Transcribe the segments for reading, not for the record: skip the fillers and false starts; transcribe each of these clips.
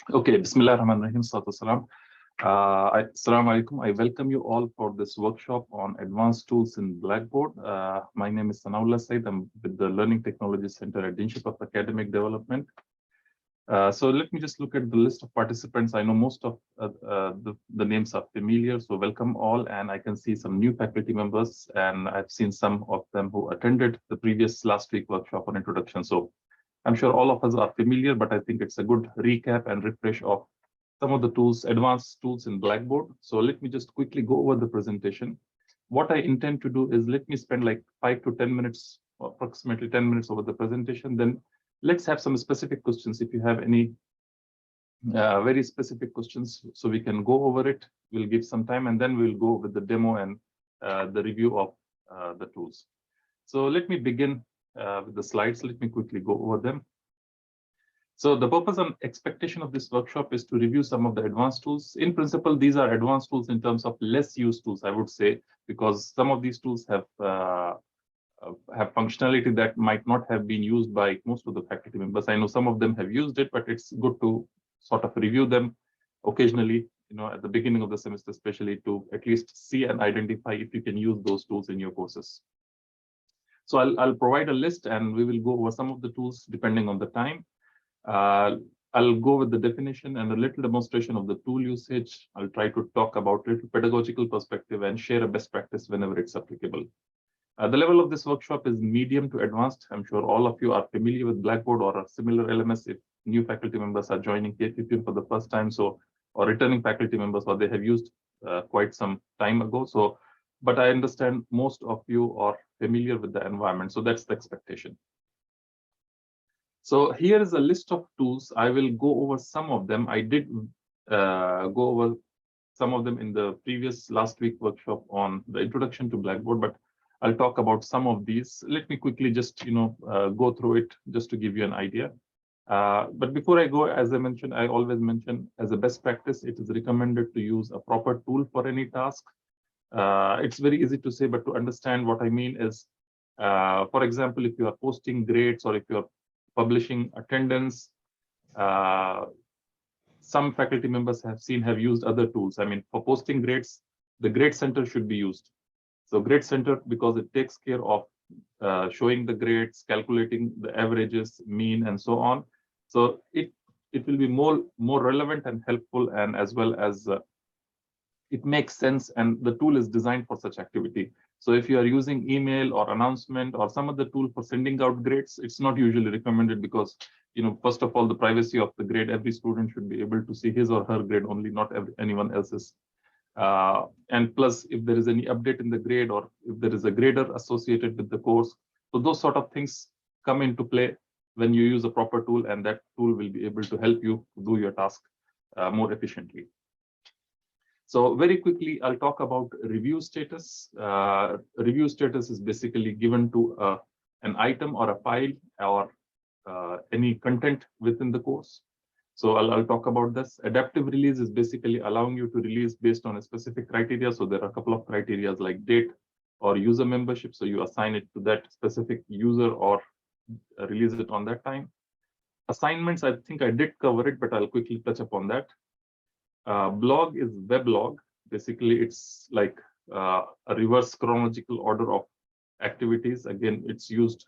Okay, Bismillah ar-Rahman ar-Rahim, Salatu Salam. Assalamu alaikum. I welcome you all for this workshop on advanced tools in Blackboard. My name is Sanaullah Said. I'm with the Learning Technology Center at Deanship of Academic Development. So let me just look at the list of participants. I know most of the names are familiar, so welcome all. And I can see some new faculty members, and I've seen some of them who attended the previous last week workshop on introduction. So I'm sure all of us are familiar, but I think it's a good recap and refresh of some of the tools, advanced tools in Blackboard. So let me just quickly go over the presentation. What I intend to do is let me spend like 5 to 10 minutes, approximately 10 minutes over the presentation. Then let's have some specific questions. If you have any very specific questions, so we can go over it. We'll give some time, and then we'll go with the demo and the review of the tools. So let me begin with the slides. Let me quickly go over them. So the purpose and expectation of this workshop is to review some of the advanced tools. In principle, these are advanced tools in terms of less used tools, I would say, because some of these tools have functionality that might not have been used by most of the faculty members. I know some of them have used it, but it's good to sort of review them occasionally, at the beginning of the semester, especially to at least see and identify if you can use those tools in your courses. So I'll provide a list, and we will go over some of the tools depending on the time. I'll go with the definition and a little demonstration of the tool usage. I'll try to talk about little pedagogical perspective and share a best practice whenever it's applicable. The level of this workshop is medium to advanced. I'm sure all of you are familiar with Blackboard or a similar LMS if new faculty members are joining KFUPM for the first time, or returning faculty members, or they have used quite some time ago. But I understand most of you are familiar with the environment, so that's the expectation. So here is a list of tools. I will go over some of them. I did go over some of them in the previous last week workshop on the introduction to Blackboard, but I'll talk about some of these. Let me quickly just go through it just to give you an idea. But before I go, as I mentioned, I always mention as a best practice, it is recommended to use a proper tool for any task. It's very easy to say, but to understand what I mean is, for example, if you are posting grades or if you are publishing attendance, some faculty members have used other tools. I mean, for posting grades, the grade center should be used. So grade center, because it takes care of showing the grades, calculating the averages, mean, and so on. So it will be more relevant and helpful, and as well as it makes sense, and the tool is designed for such activity. So if you are using email or announcement or some other tool for sending out grades, it's not usually recommended because, first of all, the privacy of the grade, every student should be able to see his or her grade only, not anyone else's. And plus, if there is any update in the grade or if there is a grader associated with the course, so those sort of things come into play when you use a proper tool, and that tool will be able to help you do your task more efficiently. So very quickly, I'll talk about review status. Review status is basically given to an item or a file or any content within the course. So I'll talk about this. Adaptive release is basically allowing you to release based on a specific criteria. So there are a couple of criteria like date or user membership. So you assign it to that specific user or release it on that time. Assignments, I think I did cover it, but I'll quickly touch upon that. Blog is weblog. Basically, it's like a reverse chronological order of activities. Again, it's used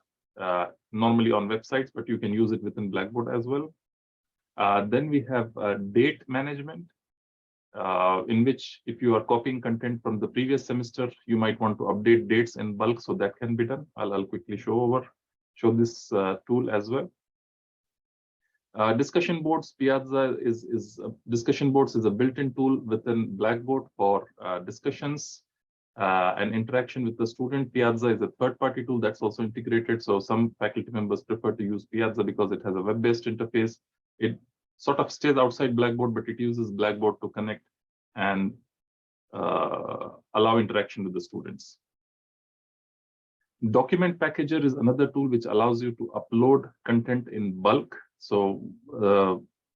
normally on websites, but you can use it within Blackboard as well. Then we have date management, in which if you are copying content from the previous semester, you might want to update dates in bulk, so that can be done. I'll quickly show this tool as well. Discussion boards, Piazza discussion boards is a built-in tool within Blackboard for discussions and interaction with the student. Piazza is a third-party tool that's also integrated. So some faculty members prefer to use Piazza because it has a web-based interface. It sort of stays outside Blackboard, but it uses Blackboard to connect and allow interaction with the students. Document Packager is another tool which allows you to upload content in bulk. So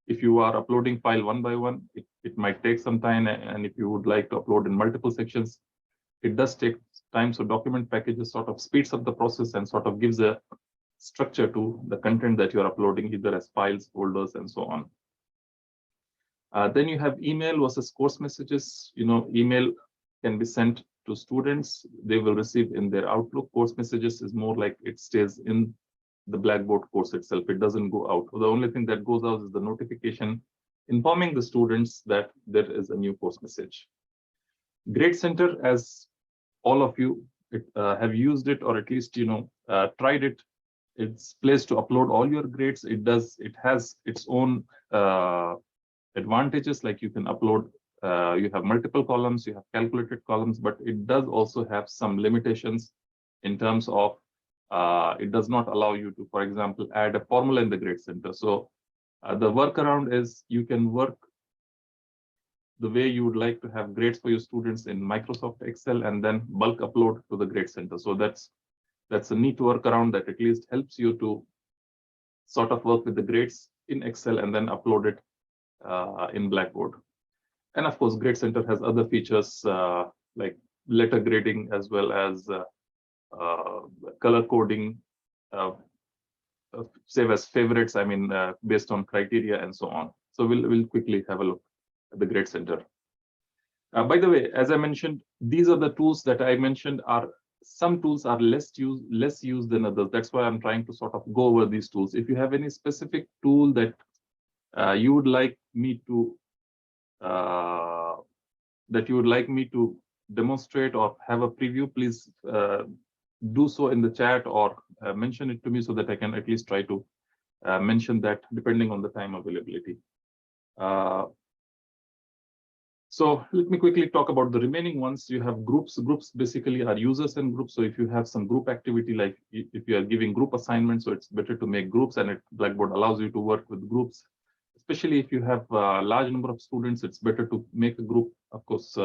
if you are uploading file one by one, it might take some time. And if you would like to upload in multiple sections, it does take time. So Document Packager sort of speeds up the process and sort of gives a structure to the content that you're uploading, either as files, folders, and so on. Then you have email versus course messages. Email can be sent to students. They will receive in their Outlook. Course messages is more like it stays in the Blackboard course itself. It doesn't go out. The only thing that goes out is the notification informing the students that there is a new course message. Grade Center, as all of you have used it, or at least tried it. It's place to upload all your grades. It has its own advantages, like you can upload, you have multiple columns, you have calculated columns, but it does also have some limitations in terms of it does not allow you to, for example, add a formula in the Grade Center. So the workaround is you can work the way you would like to have grades for your students in Microsoft Excel and then bulk upload to the Grade Center. So that's a neat workaround that at least helps you to sort of work with the grades in Excel and then upload it in Blackboard. And of course, Grade Center has other features like letter grading, as well as color coding, save as favorites, based on criteria and so on. So we'll quickly have a look at the Grade Center. By the way, as I mentioned, these are the tools that I mentioned some tools are less used than others. That's why I'm trying to sort of go over these tools. If you have any specific tool that you would like me to demonstrate or have a preview, please do so in the chat, or mention it to me so that I can at least try to mention that depending on the time availability. So let me quickly talk about the remaining ones. You have groups. Groups basically are users and groups. So if you have some group activity, like if you are giving group assignments, so it's better to make groups, and Blackboard allows you to work with groups. Especially if you have a large number of students, it's better to make a group. Of course,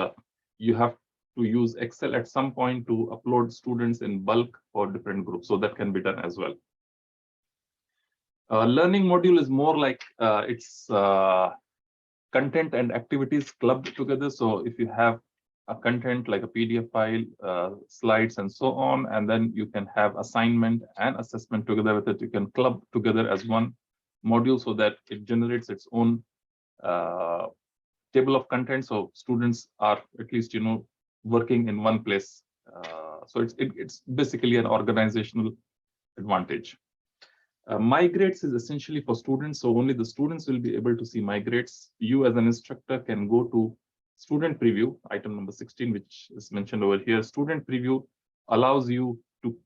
you have to use Excel at some point to upload students in bulk for different groups. So that can be done as well. Learning module is more like it's content and activities clubbed together. So if you have a content like a PDF file, slides, and so on, and then you can have assignment and assessment together with it, you can club together as one module so that it generates its own table of content. So students are at least working in one place. So it's basically an organizational advantage. My grades is essentially for students, so only the students will be able to see my grades. You as an instructor can go to student preview, item number 16, which is mentioned over here. Student preview allows you to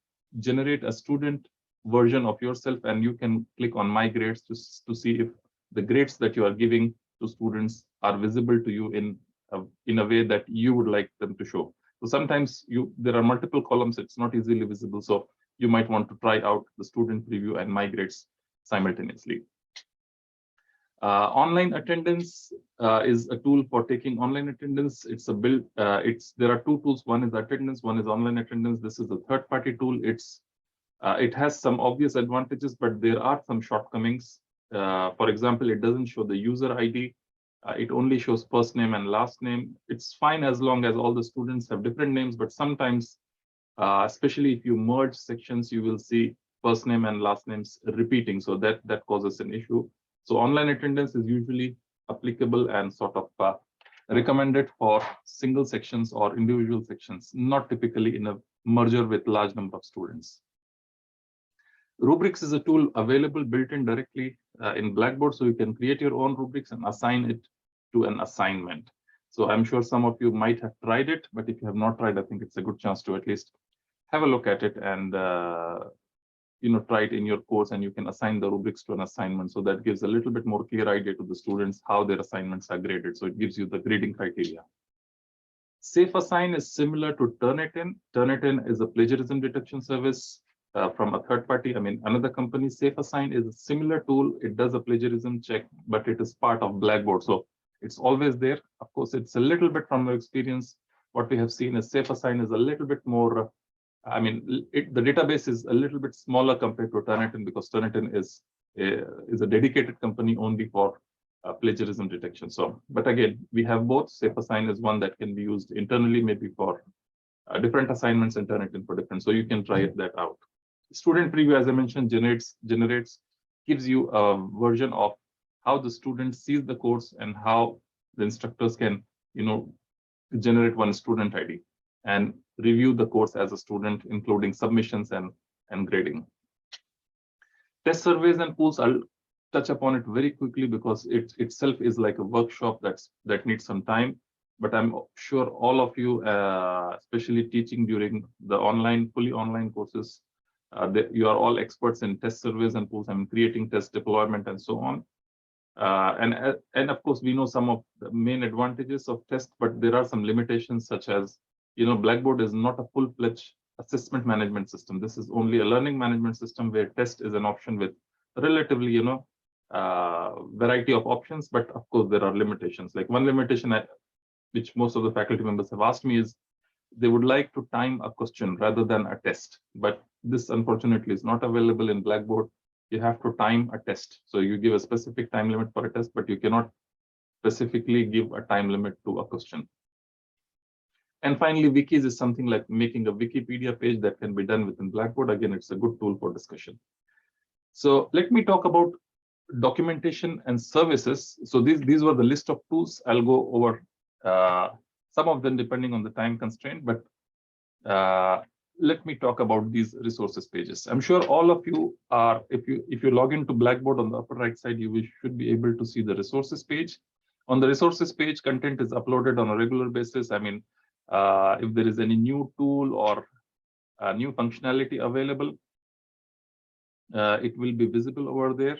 generate a student version of yourself, and you can click on my grades to see if the grades that you are giving to students are visible to you in a way that you would like them to show. So sometimes there are multiple columns, it's not easily visible. So you might want to try out the student preview and my grades simultaneously. Online attendance is a tool for taking online attendance. It's a build. There are two tools. One is attendance. One is online attendance. This is a third-party tool. It has some obvious advantages, but there are some shortcomings. For example, it doesn't show the user ID. It only shows first name and last name. It's fine as long as all the students have different names, but sometimes, especially if you merge sections, you will see first name and last names repeating. So that causes an issue. So online attendance is usually applicable and sort of recommended for single sections or individual sections, not typically in a merger with large number of students. Rubrics is a tool available built in directly in Blackboard, so you can create your own rubrics and assign it to an assignment. So I'm sure some of you might have tried it, but if you have not tried, I think it's a good chance to at least have a look at it and try it in your course, and you can assign the rubrics to an assignment. So that gives a little bit more clear idea to the students how their assignments are graded. So it gives you the grading criteria. Safe Assign is similar to Turnitin. Turnitin is a plagiarism detection service from a third party. Another company. Safe Assign is a similar tool. It does a plagiarism check, but it is part of Blackboard. So it's always there. Of course, it's a little bit from our experience. What we have seen is Safe Assign is a little bit more, the database is a little bit smaller compared to Turnitin, because Turnitin is a dedicated company only for plagiarism detection. So, but again, we have both. Safe Assign is one that can be used internally, maybe for different assignments, and Turnitin for different. So you can try that out. Student preview, as I mentioned, gives you a version of how the student sees the course and how the instructors can, generate one student ID and review the course as a student, including submissions and grading. Test surveys and pools, I'll touch upon it very quickly because it itself is like a workshop that needs some time. But I'm sure all of you, especially teaching during the fully online courses, you are all experts in test surveys and pools and creating test deployment and so on. And of course, we know some of the main advantages of test, but there are some limitations such as, Blackboard is not a full-fledged assessment management system. This is only a learning management system where test is an option with relatively, variety of options. But of course, there are limitations. Like one limitation which most of the faculty members have asked me is they would like to time a question rather than a test. But this unfortunately is not available in Blackboard. You have to time a test. So you give a specific time limit for a test, but you cannot specifically give a time limit to a question. And finally, wikis is something like making a Wikipedia page that can be done within Blackboard. Again, it's a good tool for discussion. So let me talk about documentation and services. So these were the list of tools. I'll go over some of them depending on the time constraint, but let me talk about these resources pages. I'm sure all of you are, if you log into Blackboard on the upper right side, you should be able to see the resources page. On the resources page, content is uploaded on a regular basis. I mean, if there is any new tool or new functionality available, it will be visible over there.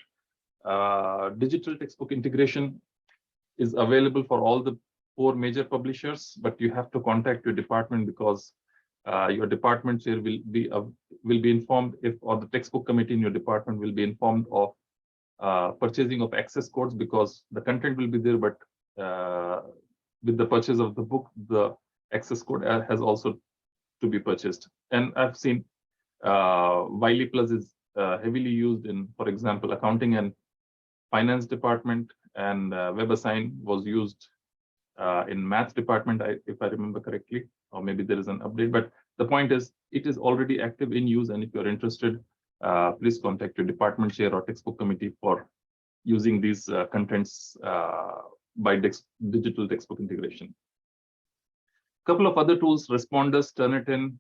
Digital textbook integration is available for all the 4 major publishers, but you have to contact your department because your department chair will be informed or the textbook committee in your department will be informed of purchasing of access codes, because the content will be there, but with the purchase of the book, the access code has also to be purchased. And I've seen Wiley Plus is heavily used in, for example, accounting and finance department, and WebAssign was used in math department, if I remember correctly, or maybe there is an update. But the point is, it is already active in use, and if you're interested, please contact your department chair or textbook committee for using these contents by digital textbook integration. A couple of other tools, Responders, Turnitin,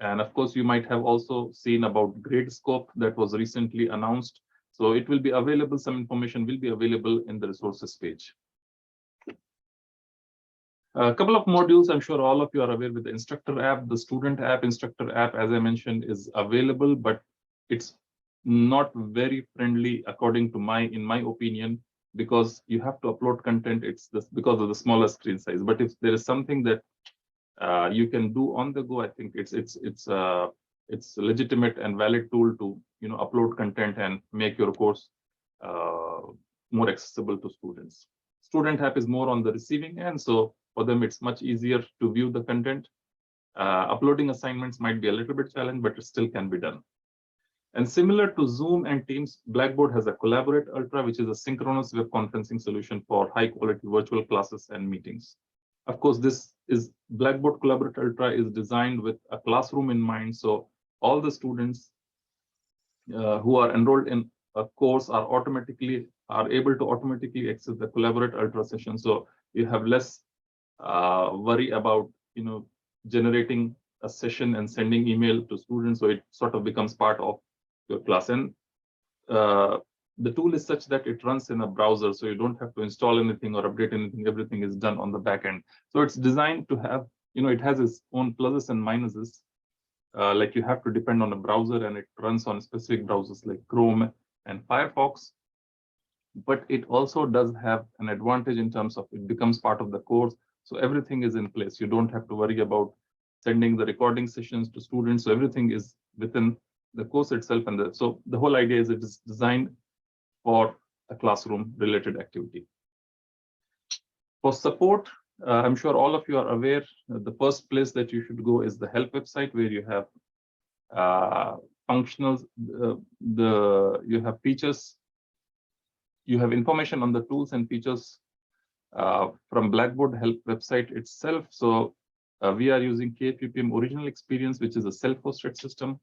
and of course, you might have also seen about GradeScope that was recently announced. So it will be available, some information will be available in the resources page. A couple of modules, I'm sure all of you are aware with the instructor app. The student app, instructor app, as I mentioned, is available, but it's not very friendly according to in my opinion, because you have to upload content. It's because of the smaller screen size. But if there is something that you can do on the go, I think it's a legitimate and valid tool to upload content and make your course more accessible to students. Student app is more on the receiving end, so for them it's much easier to view the content. Uploading assignments might be a little bit challenging, but it still can be done. And similar to Zoom and Teams, Blackboard has a Collaborate Ultra, which is a synchronous web conferencing solution for high quality virtual classes and meetings. Of course, Blackboard Collaborate Ultra is designed with a classroom in mind. So all the students who are enrolled in a course are able to automatically access the Collaborate Ultra session. So you have less worry about generating a session and sending email to students. So it sort of becomes part of your class. And the tool is such that it runs in a browser, so you don't have to install anything or update anything. Everything is done on the back end. So it's designed to have, it has its own pluses and minuses. Like you have to depend on a browser, and it runs on specific browsers like Chrome and Firefox. But it also does have an advantage in terms of it becomes part of the course. So everything is in place. You don't have to worry about sending the recording sessions to students. So everything is within the course itself. And so the whole idea is it is designed for a classroom related activity. For support, I'm sure all of you are aware, the first place that you should go is the help website, where you have functionals, you have features, you have information on the tools and features from Blackboard help website itself. So we are using KFUPM Original Experience, which is a self-hosted system.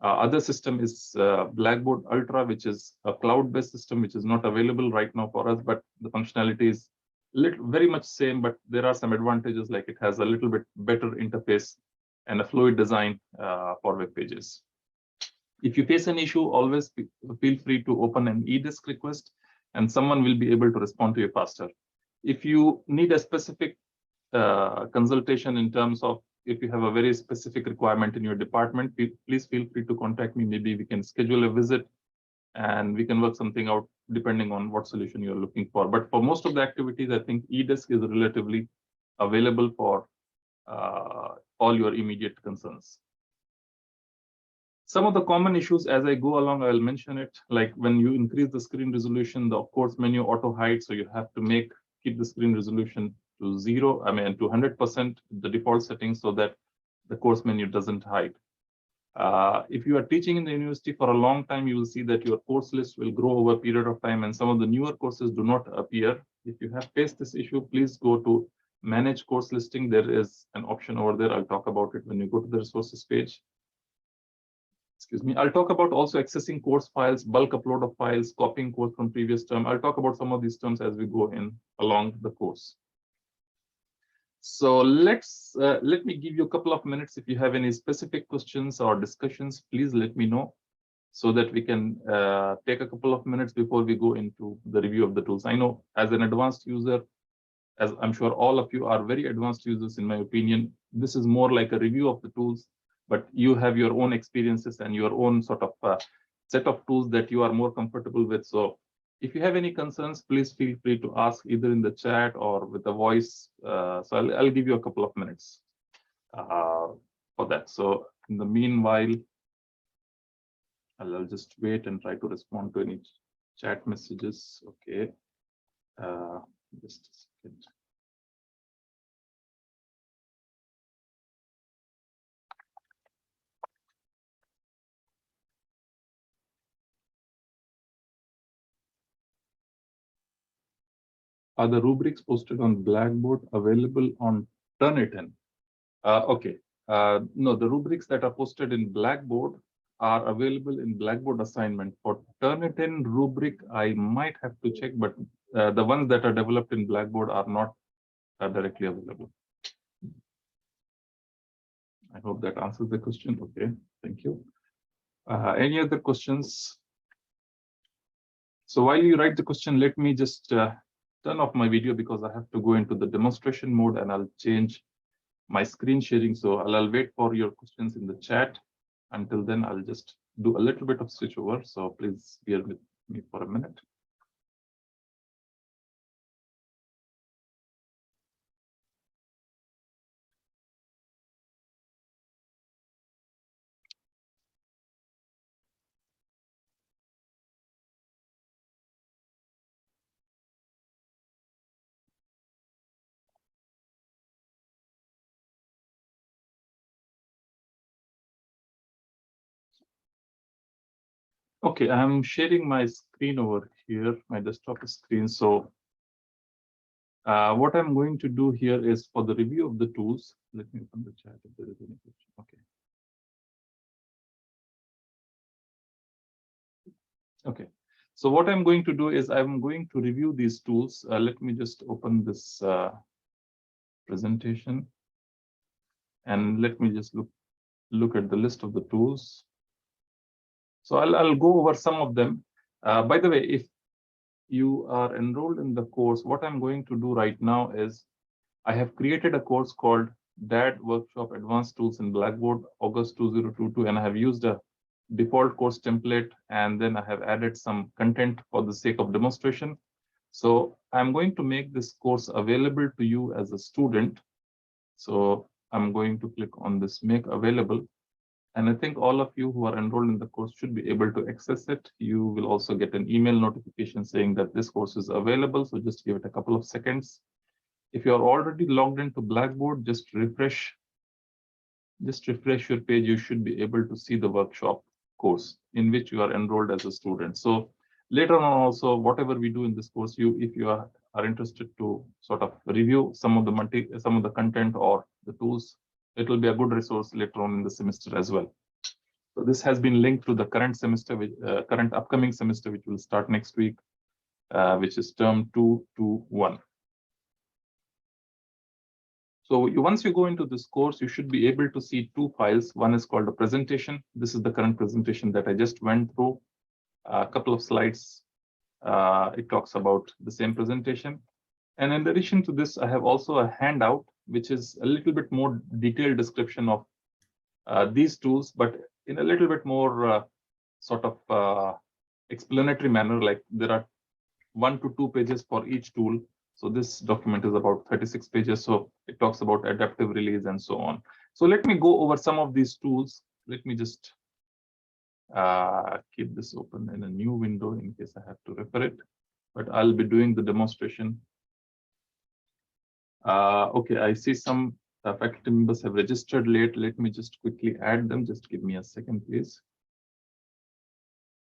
Other system is Blackboard Ultra, which is a cloud-based system, which is not available right now for us, but the functionality is very much same, but there are some advantages, like it has a little bit better interface and a fluid design for web pages. If you face an issue, always feel free to open an eDisk request, and someone will be able to respond to you faster. If you need a specific consultation in terms of if you have a very specific requirement in your department, please feel free to contact me. Maybe we can schedule a visit and we can work something out depending on what solution you're looking for. But for most of the activities, I think eDisk is relatively available for all your immediate concerns. Some of the common issues as I go along, I'll mention it, like when you increase the screen resolution, the of course menu auto hide, so you have to keep the screen resolution to 0, to 100%, the default settings, so that the course menu doesn't hide. If you are teaching in the university for a long time, you will see that your course list will grow over a period of time, and some of the newer courses do not appear. If you have faced this issue, please go to Manage Course Listing. There is an option over there. I'll talk about it when you go to the resources page. Excuse me. I'll talk about also accessing course files, bulk upload of files, copying course from previous term. I'll talk about some of these terms as we go along the course. So let me give you a couple of minutes. If you have any specific questions or discussions, please let me know so that we can take a couple of minutes before we go into the review of the tools. I know as an advanced user, as I'm sure all of you are very advanced users, in my opinion, this is more like a review of the tools, but you have your own experiences and your own sort of set of tools that you are more comfortable with. So if you have any concerns, please feel free to ask either in the chat or with a voice. So I'll give you a couple of minutes for that. So in the meanwhile, I'll just wait and try to respond to any chat messages. Okay, just a second. Are the rubrics posted on Blackboard available on Turnitin? Okay. No, the rubrics that are posted in Blackboard are available in Blackboard assignment. For Turnitin rubric, I might have to check, but the ones that are developed in Blackboard are not directly available. I hope that answers the question. Okay, thank you. Any other questions? So while you write the question, let me just turn off my video because I have to go into the demonstration mode and I'll change my screen sharing. So I'll wait for your questions in the chat. Until then, I'll just do a little bit of switch over. So please bear with me for a minute. Okay, I'm sharing my screen over here, my desktop screen. So what I'm going to do here is for the review of the tools. Let me open the chat if there is any question. Okay. Okay. So what I'm going to do is I'm going to review these tools. Let me just open this presentation and let me just look at the list of the tools. So I'll go over some of them. By the way, if you are enrolled in the course, what I'm going to do right now is I have created a course called DAD Workshop Advanced Tools in Blackboard, August 2022, and I have used a default course template, and then I have added some content for the sake of demonstration. So I'm going to make this course available to you as a student. So I'm going to click on this Make Available. And I think all of you who are enrolled in the course should be able to access it. You will also get an email notification saying that this course is available. So just give it a couple of seconds. If you are already logged into Blackboard, just refresh your page. You should be able to see the workshop course in which you are enrolled as a student. So later on also, whatever we do in this course, if you are interested to sort of review some of the content or the tools, it will be a good resource later on in the semester as well. So this has been linked to the current semester, current upcoming semester, which will start next week, which is term 221. So once you go into this course, you should be able to see two files. One is called a presentation. This is the current presentation that I just went through. A couple of slides. It talks about the same presentation. And in addition to this, I have also a handout, which is a little bit more detailed description of these tools, but in a little bit more sort of explanatory manner. Like there are 1 to 2 pages for each tool. So this document is about 36 pages. So it talks about adaptive release and so on. So let me go over some of these tools. Let me just keep this open in a new window in case I have to refer it, but I'll be doing the demonstration. Okay, I see some faculty members have registered late. Let me just quickly add them. Just give me a second, please.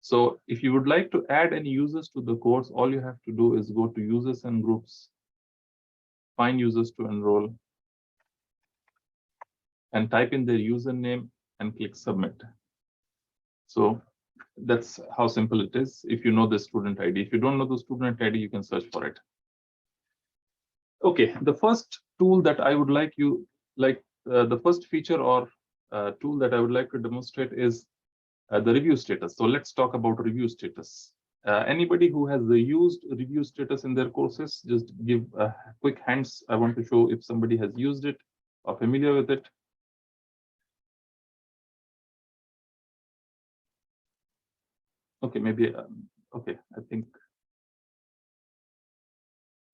So if you would like to add any users to the course, all you have to do is go to users and groups, find users to enroll, and type in their username and click submit. So that's how simple it is. If you know the student ID, if you don't know the student ID, you can search for it. Okay, the first tool that I would like the first feature or tool that I would like to demonstrate is the review status. So let's talk about review status. Anybody who has the used review status in their courses, just give quick hands. I want to show if somebody has used it or familiar with it. Okay, maybe, okay, I think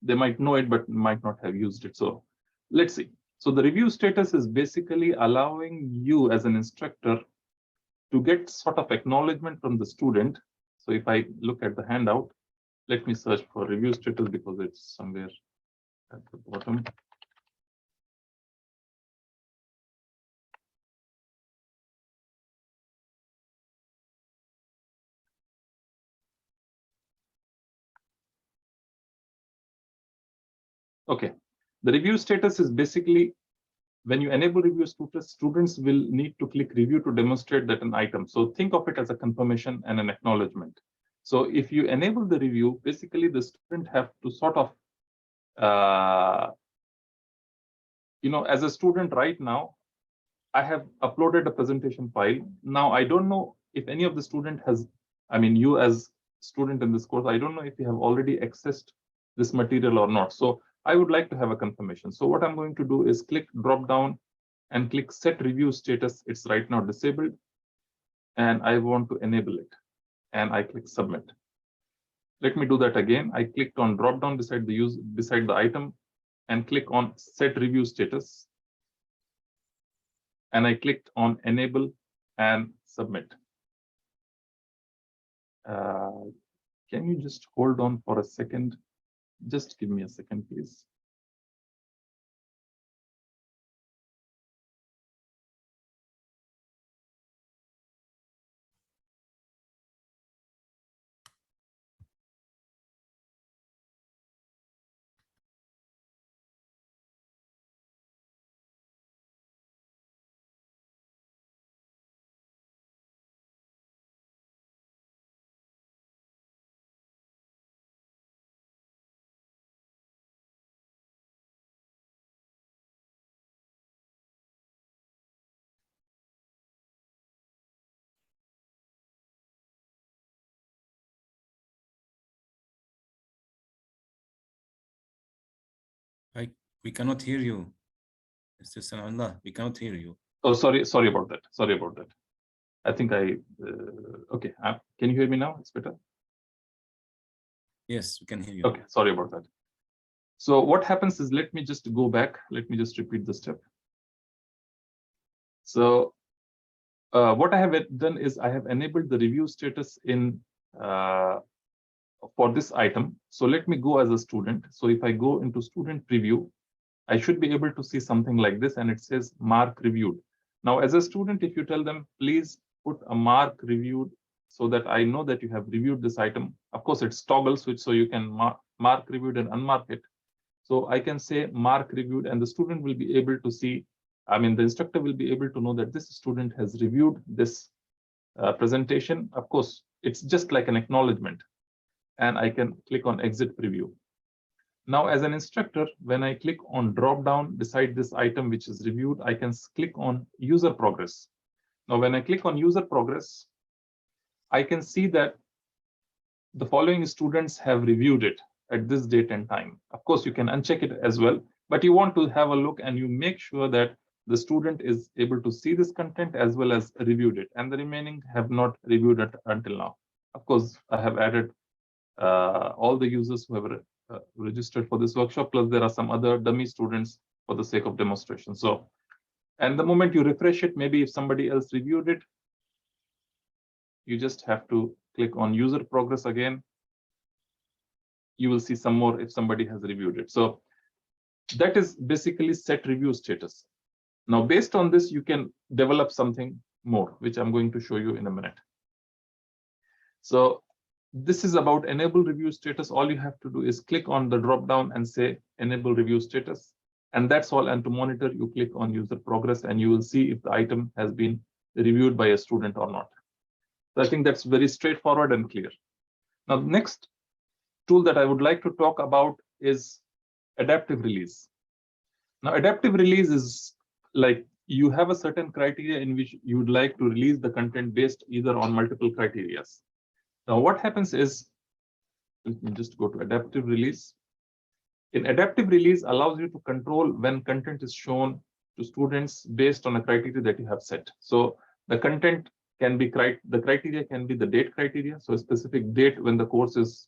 they might know it, but might not have used it. So let's see. So the review status is basically allowing you as an instructor to get sort of acknowledgement from the student. So if I look at the handout, let me search for review status because it's somewhere at the bottom. Okay, the review status is basically when you enable review status, students will need to click review to demonstrate that an item. So think of it as a confirmation and an acknowledgement. So if you enable the review, basically the student have to sort of, as a student right now, I have uploaded a presentation file. Now, I don't know if any of the student has, you as student in this course, I don't know if you have already accessed this material or not. So I would like to have a confirmation. So what I'm going to do is click drop down and click set review status. It's right now disabled and I want to enable it and I click submit. Let me do that again. I clicked on drop down beside the item and click on set review status. And I clicked on enable and submit. Can you just hold on for a second? Just give me a second, please. We cannot hear you. Mr. Sanallah, we cannot hear you. Oh, sorry about that. Sorry about that. I think okay. Can you hear me now? It's better. Yes, we can hear you. Okay, sorry about that. So what happens is, let me just go back. Let me just repeat the step. So what I have done is I have enabled the review status in for this item. So let me go as a student. So if I go into student preview, I should be able to see something like this, and it says mark reviewed. Now, as a student, if you tell them, please put a mark reviewed so that I know that you have reviewed this item. Of course, it's toggle switch, so you can mark reviewed and unmark it. So I can say mark reviewed, and the student will be able to see, the instructor will be able to know that this student has reviewed this presentation, of course, it's just like an acknowledgement, and I can click on exit preview. Now, as an instructor, when I click on drop down beside this item which is reviewed, I can click on user progress. Now, when I click on user progress, I can see that the following students have reviewed it at this date and time. Of course, you can uncheck it as well, but you want to have a look and you make sure that the student is able to see this content as well as reviewed it, and the remaining have not reviewed it until now. Of course, I have added all the users who have registered for this workshop, plus there are some other dummy students for the sake of demonstration. So, and the moment you refresh it, maybe if somebody else reviewed it, you just have to click on user progress again. You will see some more if somebody has reviewed it. So that is basically set review status. Now, based on this, you can develop something more, which I'm going to show you in a minute. So this is about enable review status. All you have to do is click on the drop down and say enable review status. And that's all. And to monitor, you click on user progress and you will see if the item has been reviewed by a student or not. So I think that's very straightforward and clear. Now, the next tool that I would like to talk about is adaptive release. Now, adaptive release is like you have a certain criteria in which you would like to release the content based either on multiple criteria. Now, what happens is, let me just go to adaptive release. In adaptive release allows you to control when content is shown to students based on a criteria that you have set. So the content can be, the criteria can be the date criteria. So a specific date when the course is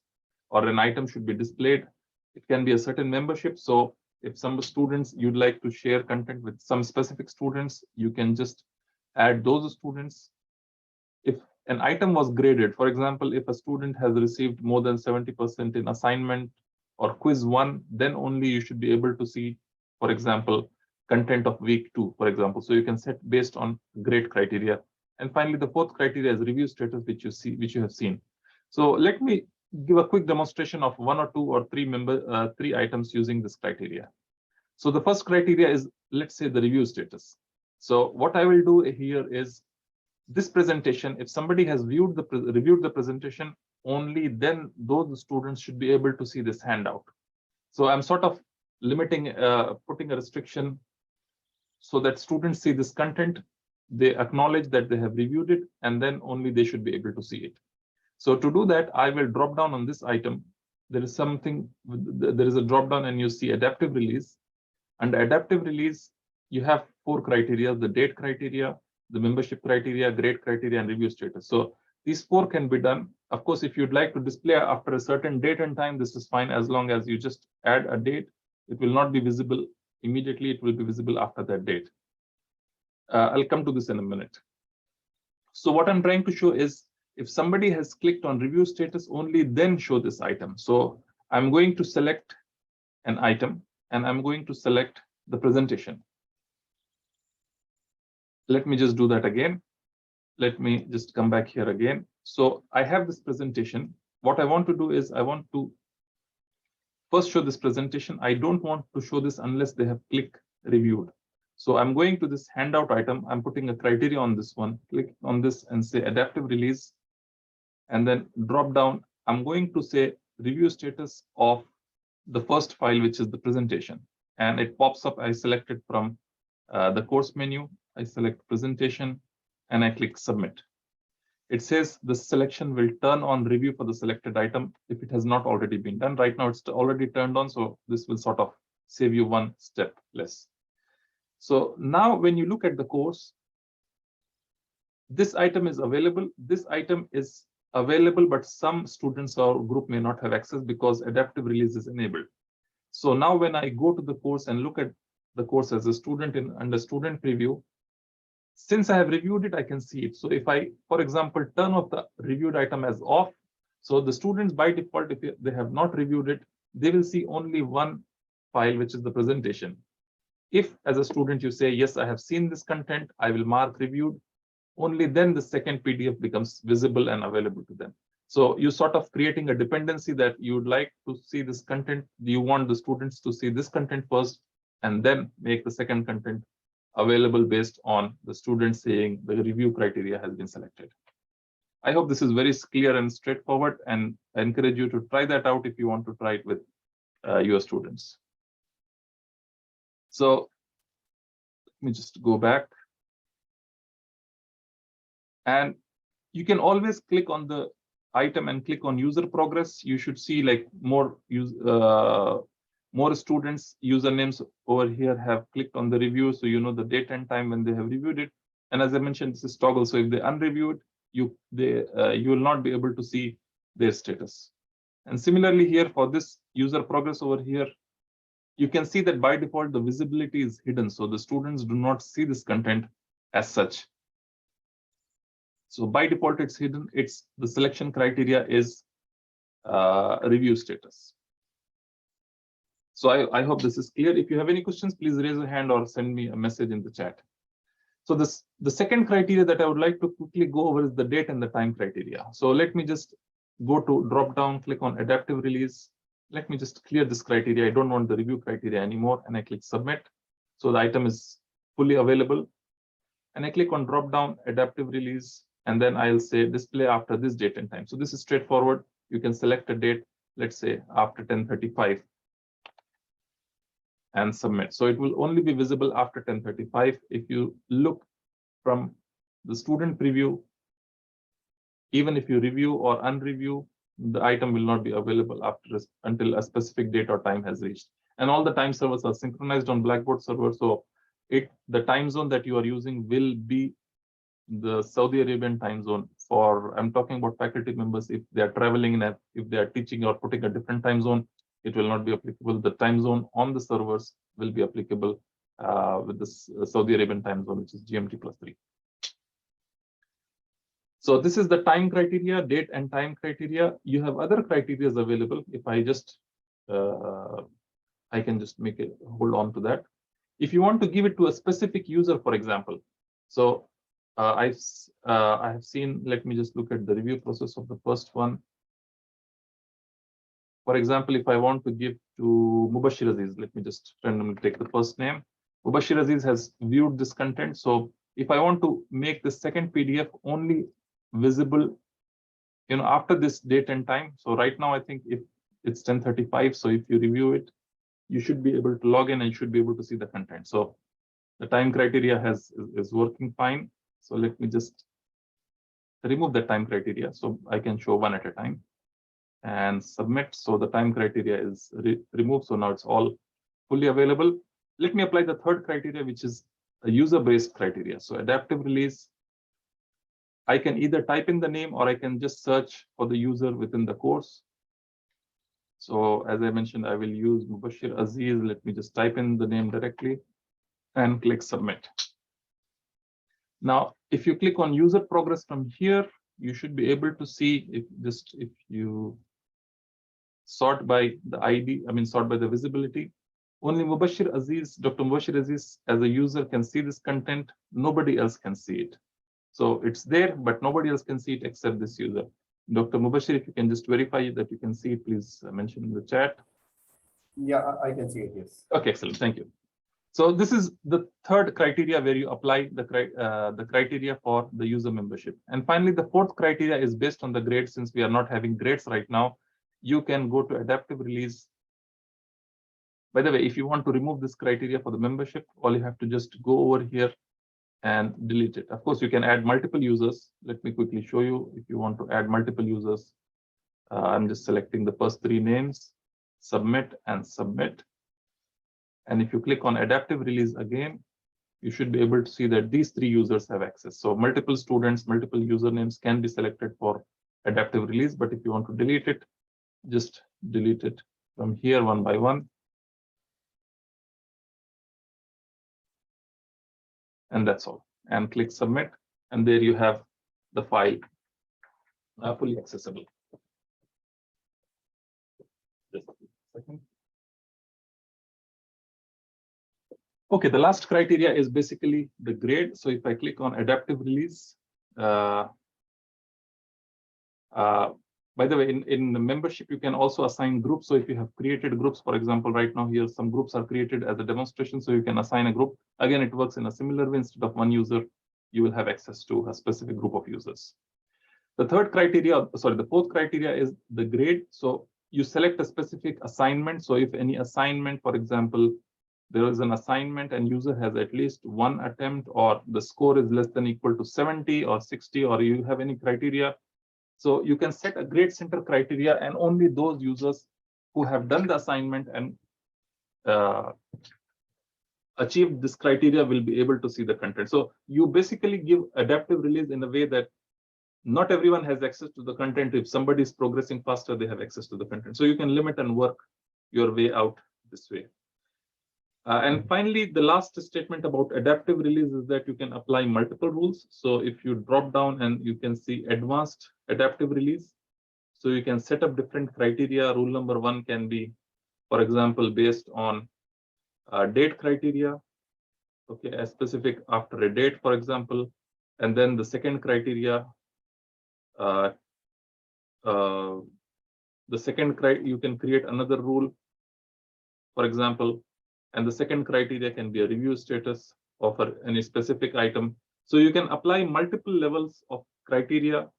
or an item should be displayed. It can be a certain membership. So if some students you'd like to share content with some specific students, you can just add those students. If an item was graded, for example, if a student has received more than 70% in assignment or quiz 1, then only you should be able to see, for example, content of week 2, for example. So you can set based on grade criteria. And finally, the fourth criteria is review status, which you have seen. So let me give a quick demonstration of 1 or 2 or 3 items using this criteria. So the first criteria is, let's say, the review status. So what I will do here is this presentation, if somebody has reviewed the presentation, only then those students should be able to see this handout. So I'm sort of limiting, putting a restriction so that students see this content, they acknowledge that they have reviewed it, and then only they should be able to see it. So to do that, I will drop down on this item. There is a drop down and you see adaptive release. Under adaptive release, you have 4 criteria: the date criteria, the membership criteria, grade criteria, and review status. So these 4 can be done. Of course, if you'd like to display after a certain date and time, this is fine as long as you just add a date. It will not be visible immediately. It will be visible after that date. I'll come to this in a minute. So what I'm trying to show is if somebody has clicked on review status, only then show this item. So I'm going to select an item and I'm going to select the presentation. Let me just do that again. Let me just come back here again. So I have this presentation. What I want to do is I want to first show this presentation. I don't want to show this unless they have clicked reviewed. So I'm going to this handout item. I'm putting a criteria on this one. Click on this and say adaptive release. And then drop down. I'm going to say review status of the first file, which is the presentation. And it pops up. I select it from the course menu. I select presentation and I click submit. It says the selection will turn on review for the selected item if it has not already been done. Right now, it's already turned on. So this will sort of save you one step less. So now when you look at the course, this item is available. This item is available, but some students or group may not have access because adaptive release is enabled. So now when I go to the course and look at the course as a student under student preview, since I have reviewed it, I can see it. So if I, for example, turn off the reviewed item as off, so the students by default, if they have not reviewed it, they will see only one file, which is the presentation. If as a student you say, yes, I have seen this content, I will mark reviewed, only then the second PDF becomes visible and available to them. So you sort of creating a dependency that you would like to see this content. Do you want the students to see this content first and then make the second content available based on the student saying the review criteria has been selected? I hope this is very clear and straightforward, and I encourage you to try that out if you want to try it with your students. So let me just go back. And you can always click on the item and click on user progress. You should see like more students usernames over here have clicked on the review, so you know the date and time when they have reviewed it. And as I mentioned, this is toggle, so if they unreview it, you will not be able to see their status. And similarly here for this user progress over here, you can see that by default the visibility is hidden, so the students do not see this content as such. So by default it's hidden. It's the selection criteria is review status. So I hope this is clear. If you have any questions, please raise a hand or send me a message in the chat. So the second criteria that I would like to quickly go over is the date and the time criteria. So let me just go to drop down, click on adaptive release. Let me just clear this criteria. I don't want the review criteria anymore, and I click submit. So the item is fully available. And I click on drop down adaptive release, and then I'll say display after this date and time. So this is straightforward. You can select a date, let's say after 10:35, and submit. So it will only be visible after 10:35. If you look from the student preview, even if you review or unreview, the item will not be available until a specific date or time has reached. And all the time servers are synchronized on Blackboard server, so the time zone that you are using will be the Saudi Arabian time zone. I'm talking about faculty members. If they are traveling if they are teaching or putting a different time zone, it will not be applicable. The time zone on the servers will be applicable with this Saudi Arabian time zone, which is GMT +3. So this is the time criteria, date and time criteria. You have other criteria available. If I just, I can just make it hold on to that. If you want to give it to a specific user, for example, so I have seen, let me just look at the review process of the first one. For example, if I want to give to Mubashir Aziz, let me just randomly take the first name. Mubashir Aziz has viewed this content. So if I want to make the second PDF only visible, after this date and time. So right now, I think if it's 10:35, so if you review it, you should be able to log in and you should be able to see the content. So the time criteria is working fine. So let me just remove the time criteria so I can show one at a time and submit. So the time criteria is removed. So now it's all fully available. Let me apply the third criteria, which is a user-based criteria. So adaptive release, I can either type in the name or I can just search for the user within the course. So as I mentioned, I will use Mubashir Aziz. Let me just type in the name directly and click submit. Now, if you click on user progress from here, you should be able to see if you sort by the ID, sort by the visibility. Only Mubashir Aziz, Dr. Mubashir Aziz as a user can see this content. Nobody else can see it. So it's there, but nobody else can see it except this user. Dr. Mubashir, if you can just verify that you can see it, please mention in the chat. Yeah, I can see it, yes. Okay, excellent, thank you. So this is the third criteria where you apply the criteria for the user membership. And finally, the fourth criteria is based on the grades. Since we are not having grades right now, you can go to adaptive release. By the way, if you want to remove this criteria for the membership, all you have to just go over here and delete it. Of course, you can add multiple users. Let me quickly show you. If you want to add multiple users, I'm just selecting the first three names, submit and submit. And if you click on adaptive release again, you should be able to see that these three users have access. So multiple students, multiple usernames can be selected for adaptive release. But if you want to delete it, just delete it from here one by one. And that's all. And click submit. And there you have the file fully accessible. Just a second. Okay, the last criteria is basically the grade. So if I click on adaptive release, by the way, in the membership, you can also assign groups. So if you have created groups, for example, right now here, some groups are created as a demonstration. So you can assign a group. Again, it works in a similar way. Instead of one user, you will have access to a specific group of users. The third criteria, sorry, the fourth criteria is the grade. So you select a specific assignment. So if any assignment, for example, there is an assignment and user has at least one attempt, or the score is less than equal to 70 or 60, or you have any criteria. So you can set a grade center criteria, and only those users who have done the assignment and achieved this criteria will be able to see the content. So you basically give adaptive release in a way that not everyone has access to the content. If somebody is progressing faster, they have access to the content. So you can limit and work your way out this way. And finally, the last statement about adaptive release is that you can apply multiple rules. So if you drop down and you can see advanced adaptive release, so you can set up different criteria. Rule number one can be, for example, based on date criteria, okay, a specific after a date, for example. And then the second criteria, you can create another rule, for example, and the second criteria can be a review status of any specific item. So you can apply multiple levels of criteria,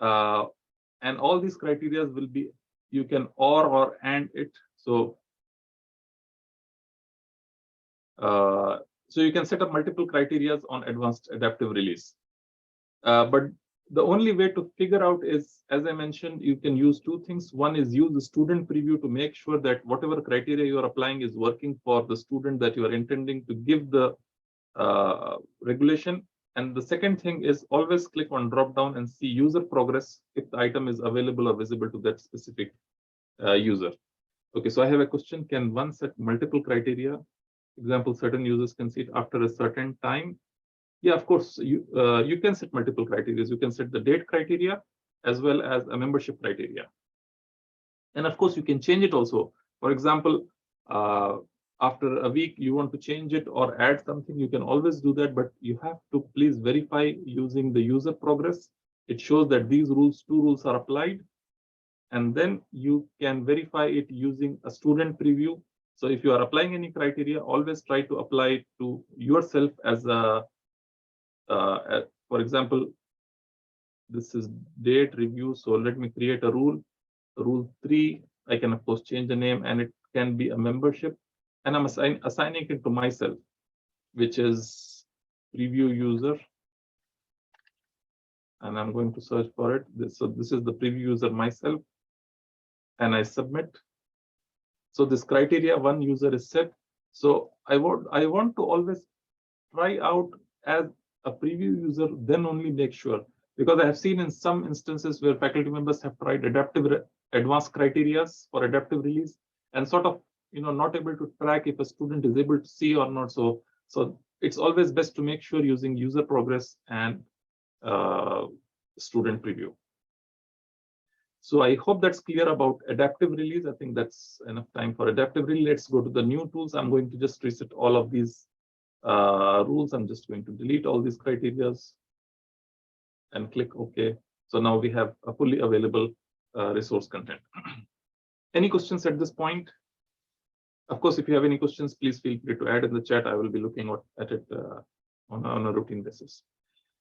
and all these criteria will be, you can or and it. So you can set up multiple criteria on advanced adaptive release. But the only way to figure out is, as I mentioned, you can use two things. One is use the student preview to make sure that whatever criteria you are applying is working for the student that you are intending to give the regulation. And the second thing is always click on drop down and see user progress if the item is available or visible to that specific user. Okay, so I have a question. Can one set multiple criteria? Example, certain users can see it after a certain time. Yeah, of course, you can set multiple criteria. You can set the date criteria as well as a membership criteria. And of course, you can change it also. For example, after a week, you want to change it or add something, you can always do that, but you have to please verify using the user progress. It shows that these rules, two rules are applied. And then you can verify it using a student preview. So if you are applying any criteria, always try to apply it to yourself as a, for example, this is date review. So let me create a rule. Rule 3, I can of course change the name, and it can be a membership. And I'm assigning it to myself, which is preview user. And I'm going to search for it. So this is the preview user myself. And I submit. So this criteria one user is set. So I want to always try out as a preview user, then only make sure, because I have seen in some instances where faculty members have tried advanced criteria for adaptive release and sort of not able to track if a student is able to see or not. So it's always best to make sure using user progress and student preview. So I hope that's clear about adaptive release. I think that's enough time for adaptive release. Let's go to the new tools. I'm going to just reset all of these rules. I'm just going to delete all these criteria and click OK. So now we have a fully available resource content. Any questions at this point? Of course, if you have any questions, please feel free to add in the chat. I will be looking at it on a routine basis.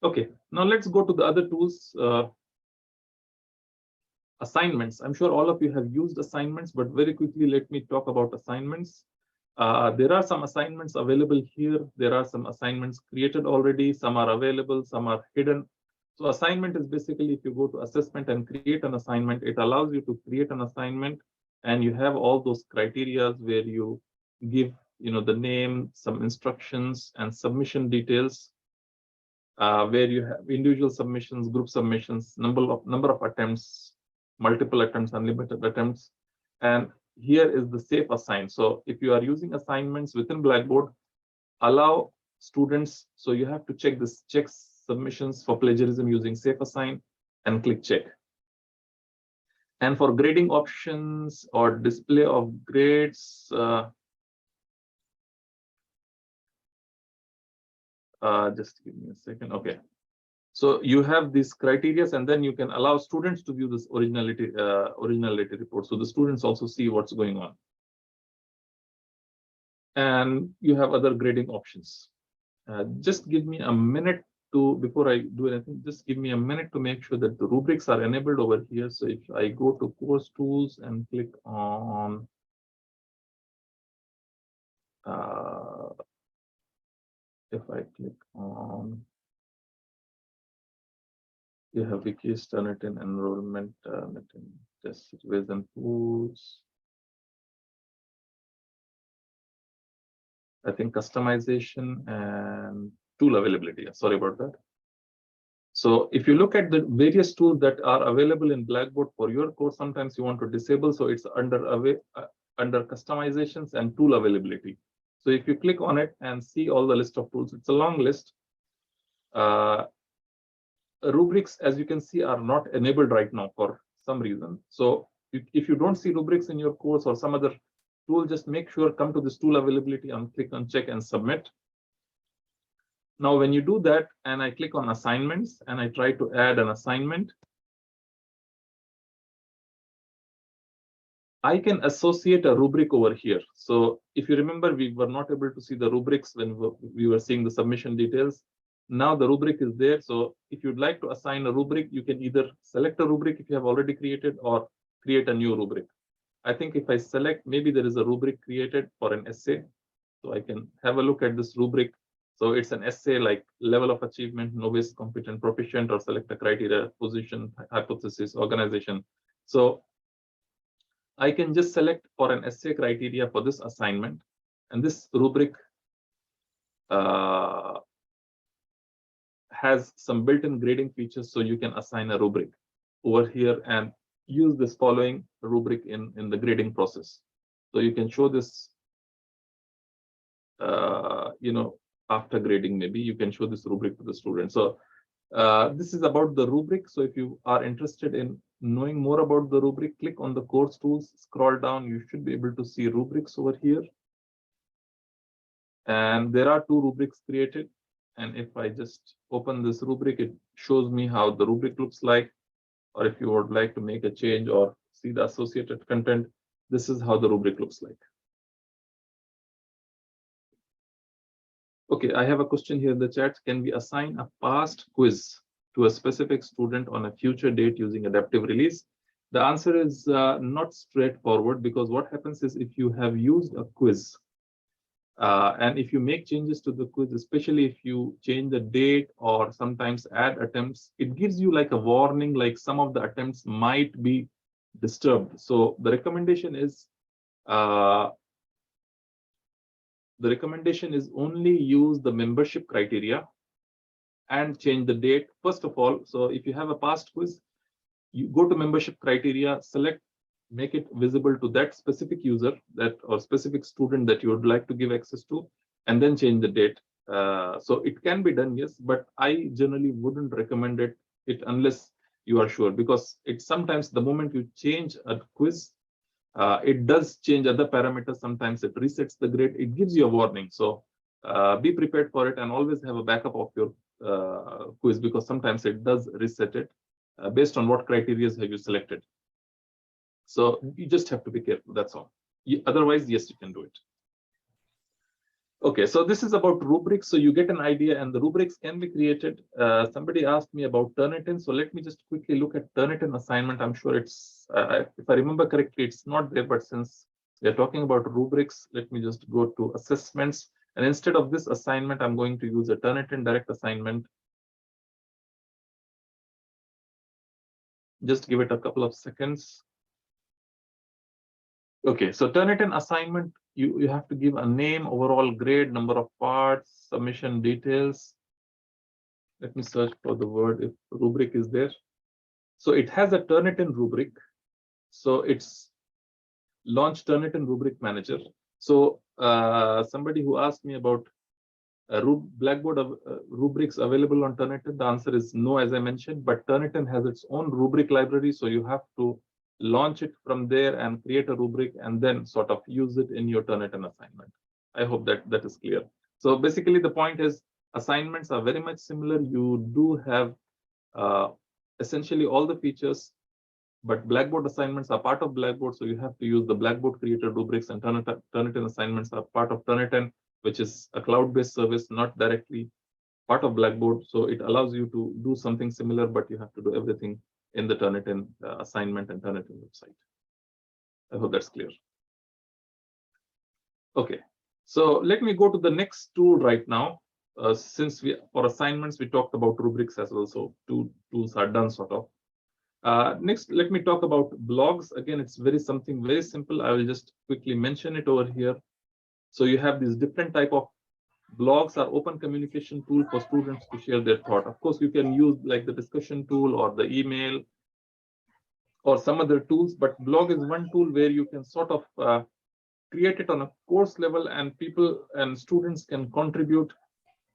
Okay, now let's go to the other tools. Assignments. I'm sure all of you have used assignments, but very quickly, let me talk about assignments. There are some assignments available here. There are some assignments created already. Some are available, some are hidden. So assignment is basically, if you go to assessment and create an assignment, it allows you to create an assignment, and you have all those criteria where you give the name, some instructions, and submission details, where you have individual submissions, group submissions, number of attempts, multiple attempts, unlimited attempts. And here is the safe assign. So if you are using assignments within Blackboard, allow students, so you have to check this, check submissions for plagiarism using safe assign and click check. And for grading options or display of grades, just give me a second. Okay. So you have these criteria, and then you can allow students to view this originality report. So the students also see what's going on. And you have other grading options. Just give me a minute to, before I do anything, just give me a minute to make sure that the rubrics are enabled over here. So if I go to course tools and click on if I click on, you have wikis, Turnitin, enrollment, Turnitin, test situations and tools. I think customization and tool availability. Sorry about that. So if you look at the various tools that are available in Blackboard for your course, sometimes you want to disable. So it's under customizations and tool availability. So if you click on it and see all the list of tools, it's a long list. Rubrics, as you can see, are not enabled right now for some reason. So if you don't see rubrics in your course or some other tool, just make sure come to this tool availability and click on check and submit. Now, when you do that, and I click on assignments and I try to add an assignment, I can associate a rubric over here. So if you remember, we were not able to see the rubrics when we were seeing the submission details. Now the rubric is there. So if you'd like to assign a rubric, you can either select a rubric if you have already created or create a new rubric. I think if I select, maybe there is a rubric created for an essay. So I can have a look at this rubric. So it's an essay like level of achievement, novice, competent, proficient, or select a criteria, position, hypothesis, organization. So I can just select for an essay criteria for this assignment. And this rubric has some built-in grading features. So you can assign a rubric over here and use this following rubric in the grading process. So you can show this, after grading, maybe you can show this rubric to the student. So this is about the rubric. So if you are interested in knowing more about the rubric, click on the course tools, scroll down, you should be able to see rubrics over here. And there are 2 rubrics created. And if I just open this rubric, it shows me how the rubric looks like. Or if you would like to make a change or see the associated content, this is how the rubric looks like. Okay, I have a question here in the chat. Can we assign a past quiz to a specific student on a future date using adaptive release? The answer is not straightforward, because what happens is if you have used a quiz and if you make changes to the quiz, especially if you change the date or sometimes add attempts, it gives you like a warning, like some of the attempts might be disturbed. So the recommendation is only use the membership criteria and change the date. First of all, so if you have a past quiz, you go to membership criteria, select, make it visible to that specific user or specific student that you would like to give access to, and then change the date. So it can be done, yes, but I generally wouldn't recommend it unless you are sure, because it's sometimes the moment you change a quiz, it does change other parameters. Sometimes it resets the grade. It gives you a warning. So be prepared for it and always have a backup of your quiz, because sometimes it does reset it based on what criteria have you selected. So you just have to be careful. That's all. Otherwise, yes, you can do it. Okay, so this is about rubrics. So you get an idea, and the rubrics can be created. Somebody asked me about Turnitin. So let me just quickly look at Turnitin assignment. I'm sure it's, if I remember correctly, it's not there, but since we're talking about rubrics, let me just go to assessments. And instead of this assignment, I'm going to use a Turnitin direct assignment. Just give it a couple of seconds. Okay, so Turnitin assignment, you have to give a name, overall grade, number of parts, submission details. Let me search for the word if rubric is there. So it has a Turnitin rubric. So it's launch Turnitin rubric manager. So somebody who asked me about Blackboard rubrics available on Turnitin, the answer is no, as I mentioned, but Turnitin has its own rubric library. So you have to launch it from there and create a rubric and then sort of use it in your Turnitin assignment. I hope that is clear. So basically the point is assignments are very much similar. You do have essentially all the features, but Blackboard assignments are part of Blackboard. So you have to use the Blackboard created rubrics, and Turnitin assignments are part of Turnitin, which is a cloud-based service, not directly part of Blackboard. So it allows you to do something similar, but you have to do everything in the Turnitin assignment and Turnitin website. I hope that's clear. Okay, so let me go to the next tool right now. Since for assignments, we talked about rubrics as well. So 2 tools are done sort of. Next, let me talk about blogs. Again, it's something very simple. I will just quickly mention it over here. So you have these different type of blogs are open communication tool for students to share their thought. Of course, you can use like the discussion tool or the email or some other tools, but blog is one tool where you can sort of create it on a course level, and people and students can contribute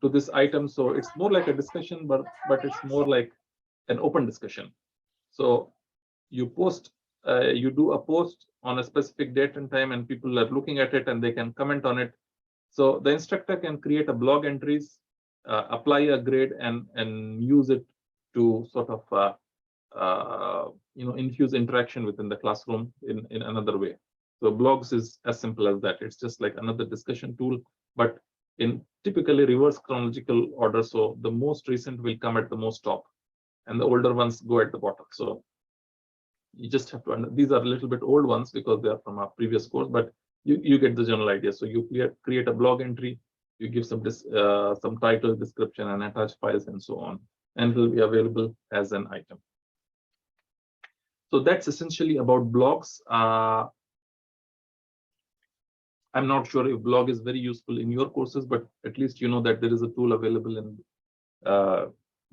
to this item. So it's more like a discussion, but it's more like an open discussion. So you post, you do a post on a specific date and time, and people are looking at it and they can comment on it. So the instructor can create a blog entries, apply a grade, and use it to sort of infuse interaction within the classroom in another way. So blogs is as simple as that. It's just like another discussion tool, but in typically reverse chronological order. So the most recent will come at the most top, and the older ones go at the bottom. So you just have to, these are a little bit old ones because they are from our previous course, but you get the general idea. So you create a blog entry, you give some title, description, and attach files and so on, and it will be available as an item. So that's essentially about blogs. I'm not sure if blog is very useful in your courses, but at least you know that there is a tool available in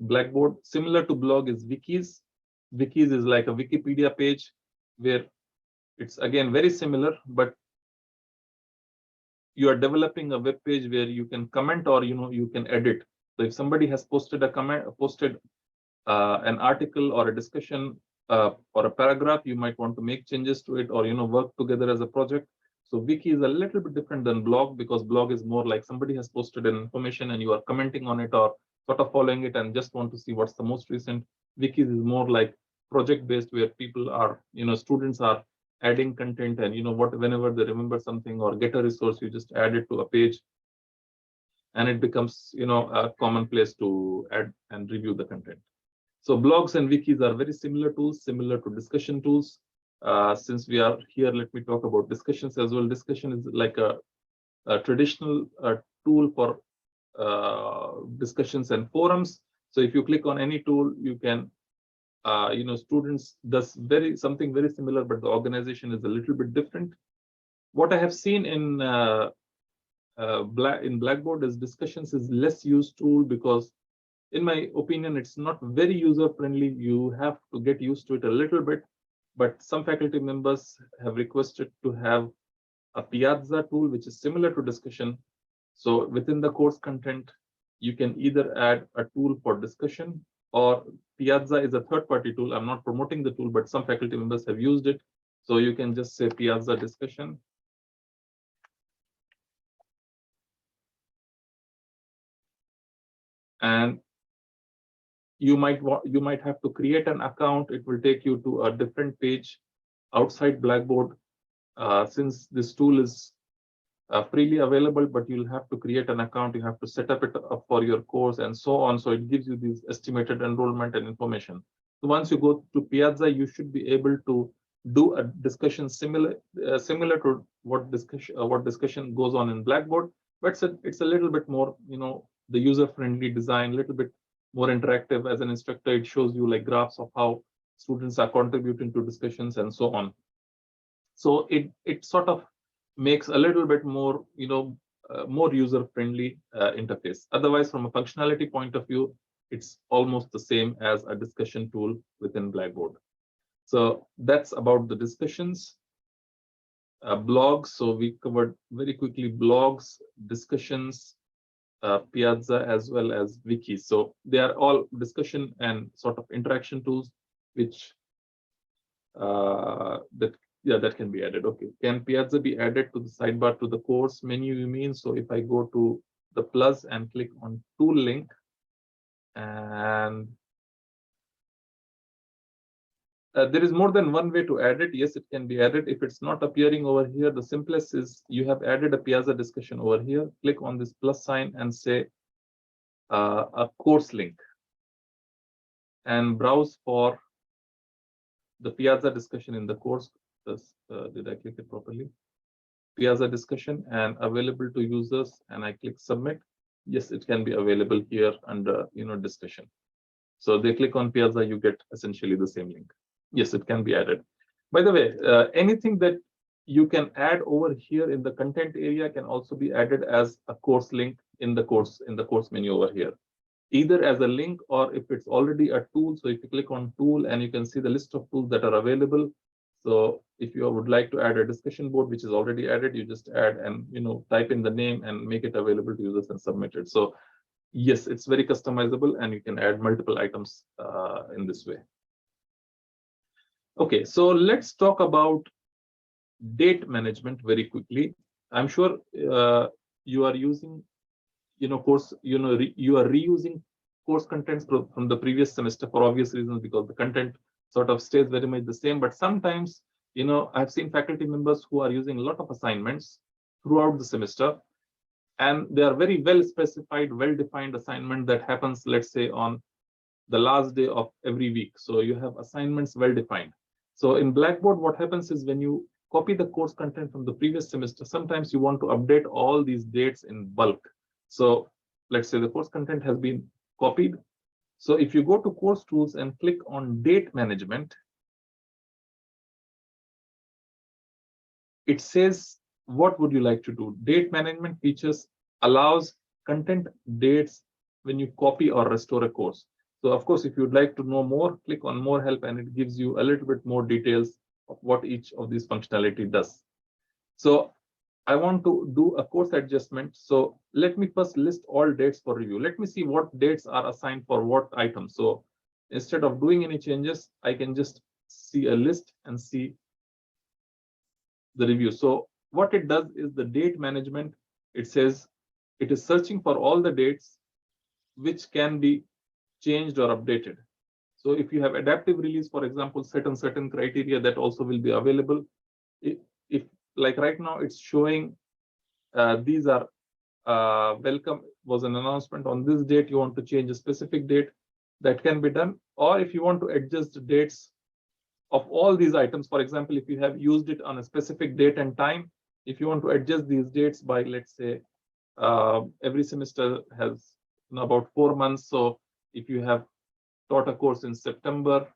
Blackboard. Similar to blog is wikis. Wikis is like a Wikipedia page where it's again very similar, but you are developing a web page where you can comment or you can edit. So if somebody has posted an article or a discussion or a paragraph, you might want to make changes to it or work together as a project. So wiki is a little bit different than blog, because blog is more like somebody has posted an information and you are commenting on it or sort of following it and just want to see what's the most recent. Wikis is more like project based, where people are, students are adding content, and whenever they remember something or get a resource, you just add it to a page, and it becomes a common place to add and review the content. So blogs and wikis are very similar tools, similar to discussion tools. Since we are here, let me talk about discussions as well. Discussion is like a traditional tool for discussions and forums. So if you click on any tool, you can, students does something very similar, but the organization is a little bit different. What I have seen in Blackboard is discussions is less used tool, because in my opinion, it's not very user friendly. You have to get used to it a little bit. But some faculty members have requested to have a Piazza tool, which is similar to discussion. So within the course content, you can either add a tool for discussion, or Piazza is a third-party tool. I'm not promoting the tool, but some faculty members have used it. So you can just say Piazza discussion. And you might have to create an account. It will take you to a different page outside Blackboard. Since this tool is freely available, but you'll have to create an account. You have to set up for your course and so on. So it gives you this estimated enrollment and information. So once you go to Piazza, you should be able to do a discussion similar to what discussion goes on in Blackboard, but it's a little bit more, the user-friendly design, a little bit more interactive. As an instructor, it shows you like graphs of how students are contributing to discussions and so on. So it sort of makes a little bit more, more user-friendly interface. Otherwise, from a functionality point of view, it's almost the same as a discussion tool within Blackboard. So that's about the discussions. Blogs. So we covered very quickly blogs, discussions, Piazza, as well as wikis. So they are all discussion and sort of interaction tools, which that can be added. Okay, can Piazza be added to the sidebar to the course menu, you mean? So if I go to the plus and click on tool link, and there is more than one way to add it. Yes, it can be added. If it's not appearing over here, the simplest is you have added a Piazza discussion over here. Click on this plus sign and say a course link and browse for the Piazza discussion in the course. Did I click it properly? Piazza discussion and available to users, and I click submit. Yes, it can be available here under discussion. So they click on Piazza, you get essentially the same link. Yes, it can be added. By the way, anything that you can add over here in the content area can also be added as a course link in the course menu over here, either as a link or if it's already a tool. So if you click on tool and you can see the list of tools that are available. So if you would like to add a discussion board, which is already added, you just add and type in the name and make it available to users and submit it. So yes, it's very customizable and you can add multiple items in this way. Okay, so let's talk about date management very quickly. I'm sure you are using you are reusing course contents from the previous semester for obvious reasons, because the content sort of stays very much the same. But sometimes I've seen faculty members who are using a lot of assignments throughout the semester, and they are very well specified, well defined assignment that happens, let's say, on the last day of every week. So you have assignments well defined. So in Blackboard, what happens is when you copy the course content from the previous semester, sometimes you want to update all these dates in bulk. So let's say the course content has been copied. So if you go to course tools and click on date management, it says, what would you like to do? Date management features allows content dates when you copy or restore a course. So of course, if you'd like to know more, click on more help and it gives you a little bit more details of what each of these functionality does. So I want to do a course adjustment. So let me first list all dates for review. Let me see what dates are assigned for what items. So instead of doing any changes, I can just see a list and see the review. So what it does is the date management. It says it is searching for all the dates which can be changed or updated. So if you have adaptive release, for example, certain criteria that also will be available. If like right now it's showing these are welcome was an announcement on this date, you want to change a specific date, that can be done. Or if you want to adjust the dates of all these items, for example, if you have used it on a specific date and time, if you want to adjust these dates by, let's say, every semester has about 4 months. So if you have taught a course in September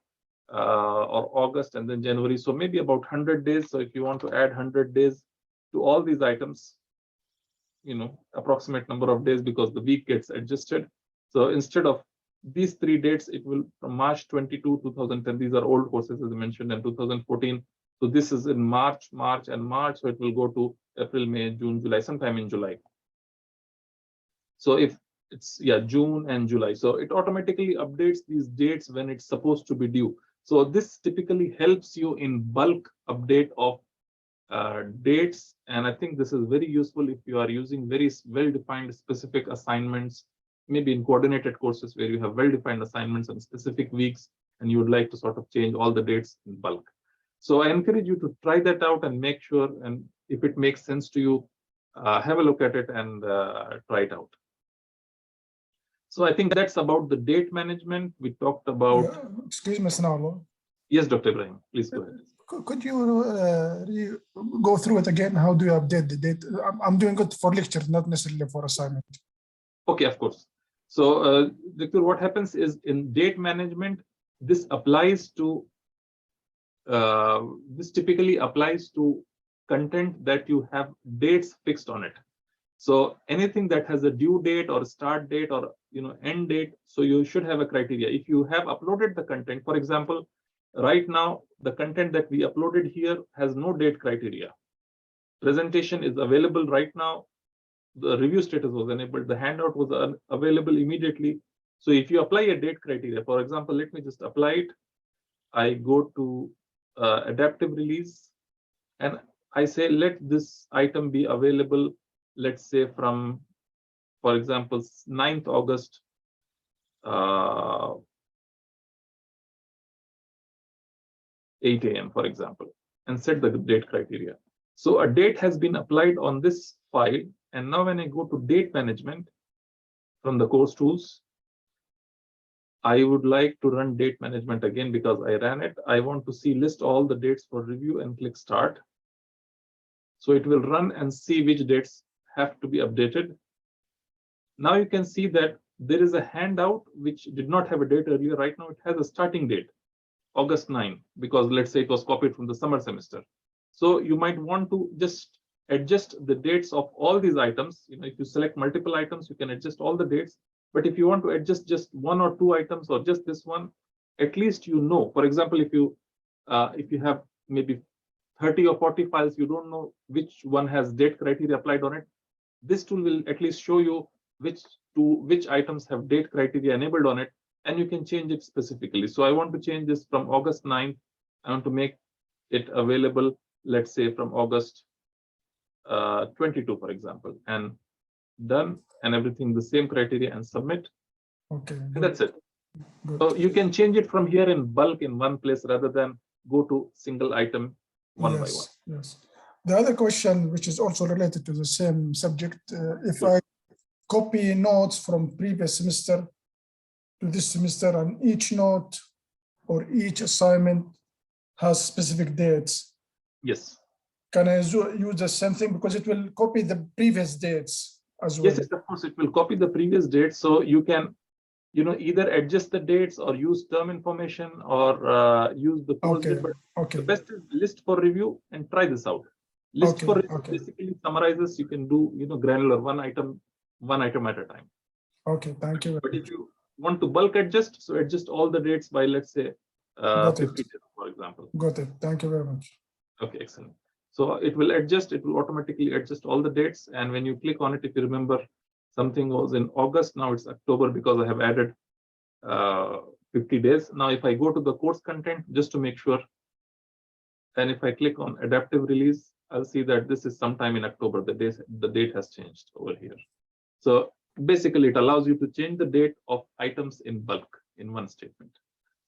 or August and then January, so maybe about 100 days. So if you want to add 100 days to all these items, approximate number of days, because the week gets adjusted. So instead of these 3 dates, it will from March 22, 2010. These are old courses as I mentioned, and 2014. So this is in March. So it will go to April, May, June, July, sometime in July. So if it's June and July, so it automatically updates these dates when it's supposed to be due. So this typically helps you in bulk update of dates, and I think this is very useful if you are using very well-defined specific assignments, maybe in coordinated courses where you have well-defined assignments on specific weeks and you would like to sort of change all the dates in bulk. So I encourage you to try that out and make sure, and if it makes sense to you, have a look at it and try it out. So I think that's about the date management. We talked about. Excuse me, Sanallah. Yes, Dr. Ibrahim, please go ahead. Could you go through it again? How do you update the date? I'm doing it for lecture, not necessarily for assignment. Okay, of course. So, Victor, what happens is in date management, this applies to this typically applies to content that you have dates fixed on it. So anything that has a due date or start date or end date, so you should have a criteria. If you have uploaded the content, for example, right now the content that we uploaded here has no date criteria. Presentation is available right now. The review status was enabled. The handout was available immediately. So if you apply a date criteria, for example, let me just apply it. I go to adaptive release and I say, let this item be available, let's say from, for example, 9th August, 8 a.m., for example, and set the date criteria. So a date has been applied on this file. And now when I go to date management, from the course tools. I would like to run date management again because I ran it. I want to see list all the dates for review and click start. So it will run and see which dates have to be updated. Now you can see that there is a handout which did not have a date earlier. Right now it has a starting date, August 9, because let's say it was copied from the summer semester. So you might want to just adjust the dates of all these items. If you select multiple items, you can adjust all the dates. But if you want to adjust just one or two items or just this one, at least for example, if you have maybe 30 or 40 files, you don't know which one has date criteria applied on it. This tool will at least show you which items have date criteria enabled on it, and you can change it specifically. So I want to change this from August 9th. I want to make it available, let's say from August 22, for example, and done, and everything the same criteria, and submit. Okay. And that's it. Good. So you can change it from here in bulk in one place rather than go to single item one by one. Yes. The other question, which is also related to the same subject, if I copy notes from previous semester to this semester, and each note or each assignment has specific dates. Yes. Can I use the same thing, because it will copy the previous dates as well? Yes, of course, it will copy the previous dates. So you can, either adjust the dates or use term information or use the post date. But Okay. the best is list for review and try this out. List for review basically summarizes. You can do, granular one item at a time. Okay, thank you. But if you want to bulk adjust, so adjust all the dates by, let's say, 50 days, for example. Got it. Thank you very much. Okay, excellent. So it will automatically adjust all the dates. And when you click on it, if you remember, something was in August, now it's October because I have added 50 days. Now, if I go to the course content, just to make sure, and if I click on adaptive release, I'll see that this is sometime in October. The date has changed over here. So basically, it allows you to change the date of items in bulk in one statement.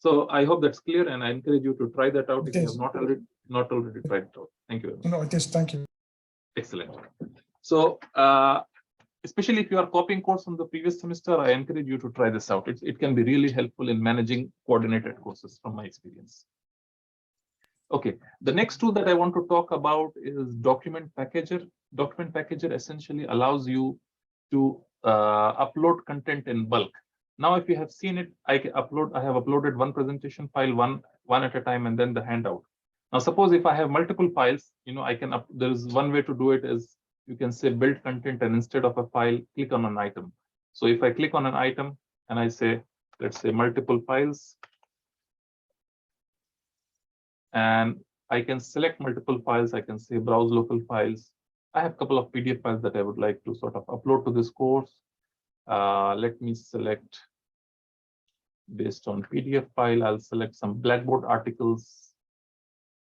So I hope that's clear, and I encourage you to try that out if you have not already tried it out. Thank you very much. No, it is. Thank you. Excellent. So especially if you are copying course from the previous semester, I encourage you to try this out. It can be really helpful in managing coordinated courses from my experience. Okay, the next tool that I want to talk about is Document Packager. Document Packager essentially allows you to upload content in bulk. Now, if you have seen it, I have uploaded one presentation file, one at a time, and then the handout. Now, suppose if I have multiple files, there is one way to do it is you can say build content, and instead of a file, click on an item. So if I click on an item and I say, let's say multiple files, and I can select multiple files, I can say browse local files. I have a couple of PDF files that I would like to sort of upload to this course. Let me select based on PDF file. I'll select some Blackboard articles.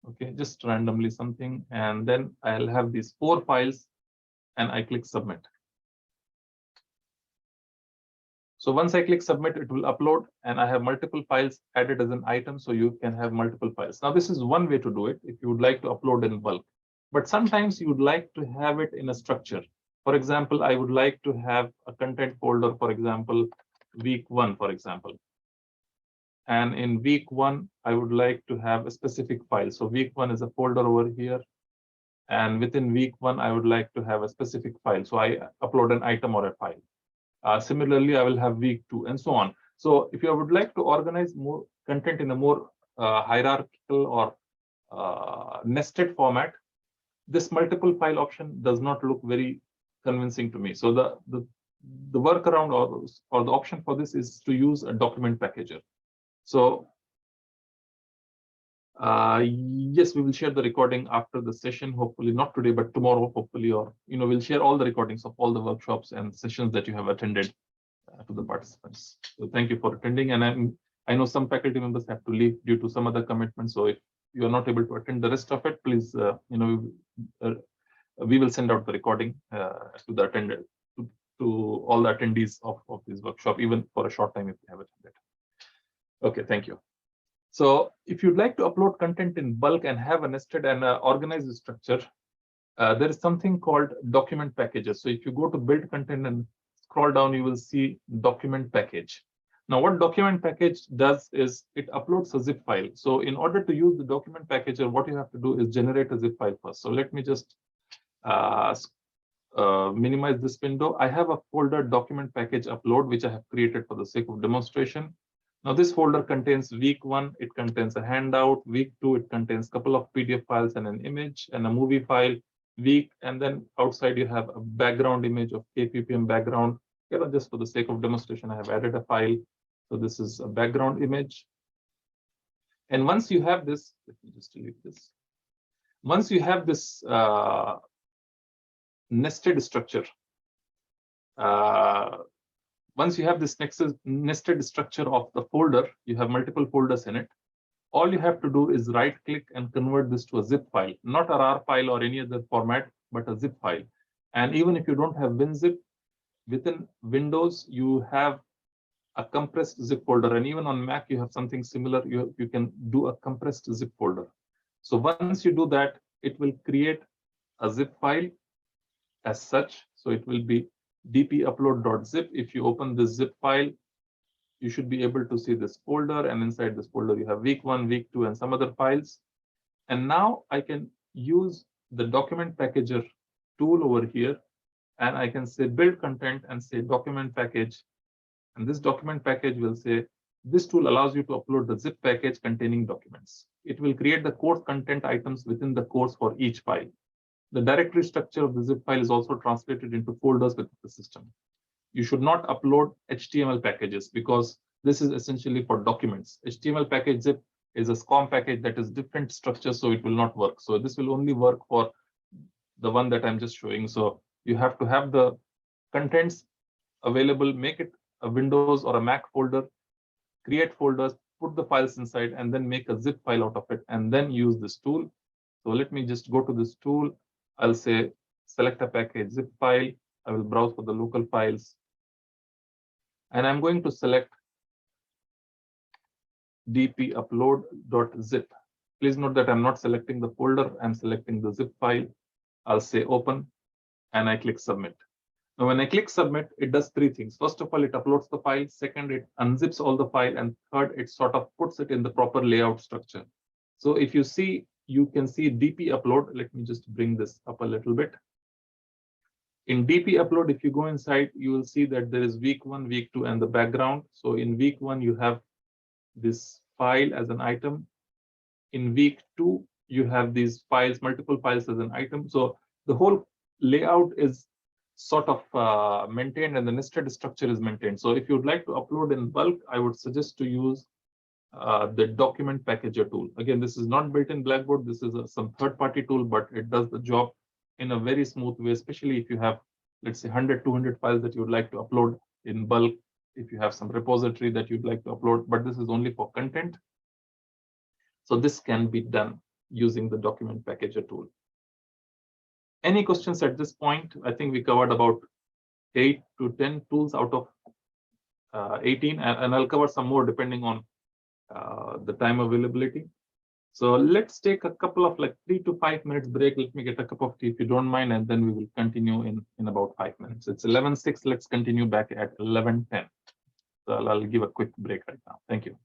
Okay, just randomly something. And then I'll have these 4 files and I click submit. So once I click submit, it will upload and I have multiple files added as an item. So you can have multiple files. Now, this is one way to do it if you would like to upload in bulk. But sometimes you would like to have it in a structure. For example, I would like to have a content folder, for example, week 1, for example. And in week 1, I would like to have a specific file. So week 1 is a folder over here. And within week 1, I would like to have a specific file. So I upload an item or a file. Similarly, I will have week 2 and so on. So if you would like to organize more content in a more hierarchical or nested format, this multiple file option does not look very convincing to me. So the workaround or the option for this is to use a document packager. So yes, we will share the recording after the session, hopefully not today, but tomorrow, hopefully, or we'll share all the recordings of all the workshops and sessions that you have attended to the participants. So thank you for attending. And I know some faculty members have to leave due to some other commitments. So if you are not able to attend the rest of it, please, we will send out the recording to the attended to all the attendees of this workshop, even for a short time if you have attended. Okay, thank you. So if you'd like to upload content in bulk and have a nested and organized structure, there is something called document packages. So if you go to build content and scroll down, you will see document package. Now, what document package does is it uploads a zip file. So in order to use the document packager, what you have to do is generate a zip file first. So let me just minimize this window. I have a folder document package upload, which I have created for the sake of demonstration. Now this folder contains week 1, it contains a handout. Week 2, it contains a couple of PDF files and an image and a movie file. And then outside you have a background image of KFUPM background. Just for the sake of demonstration, I have added a file. So this is a background image. And once you have this, let me just delete this. Once you have this nested structure, once you have this nested structure of the folder, you have multiple folders in it. All you have to do is right click and convert this to a zip file, not a RAR file or any other format, but a zip file. And even if you don't have WinZip, within Windows, you have a compressed zip folder. And even on Mac, you have something similar. You can do a compressed zip folder. So once you do that, it will create a zip file as such. So it will be dpupload.zip. If you open this zip file, you should be able to see this folder, and inside this folder you have week 1, week 2, and some other files. And now I can use the document packager tool over here, and I can say build content and say document package. And this document package will say this tool allows you to upload the zip package containing documents. It will create the course content items within the course for each file. The directory structure of the zip file is also translated into folders within the system. You should not upload HTML packages because this is essentially for documents. HTML package zip is a SCOM package that is different structure, so it will not work. So this will only work for the one that I'm just showing. So you have to have the contents available, make it a Windows or a Mac folder, create folders, put the files inside, and then make a zip file out of it, and then use this tool. So let me just go to this tool. I'll say select a package zip file. I will browse for the local files. And I'm going to select dpupload.zip. Please note that I'm not selecting the folder, I'm selecting the zip file. I'll say open, and I click submit. Now, when I click submit, it does 3 things. First of all, it uploads the file. Second, it unzips all the file. And third, it sort of puts it in the proper layout structure. So if you see, you can see DP upload. Let me just bring this up a little bit. In DP upload, if you go inside, you will see that there is week 1, week 2, and the background. So in week 1, you have this file as an item. In week 2, you have these files, multiple files as an item. So the whole layout is sort of maintained, and the nested structure is maintained. So if you'd like to upload in bulk, I would suggest to use the document packager tool. Again, this is not built in Blackboard. This is some third-party tool, but it does the job in a very smooth way, especially if you have, let's say, 100, 200 files that you would like to upload in bulk, if you have some repository that you'd like to upload, but this is only for content. So this can be done using the document packager tool. Any questions at this point? I think we covered about 8 to 10 tools out of 18, and I'll cover some more depending on the time availability. So let's take a couple of 3 to 5 minutes break. Let me get a cup of tea if you don't mind, and then we will continue in about 5 minutes. It's 11:06. Let's continue back at 11:10. So I'll give a quick break right now. Thank you.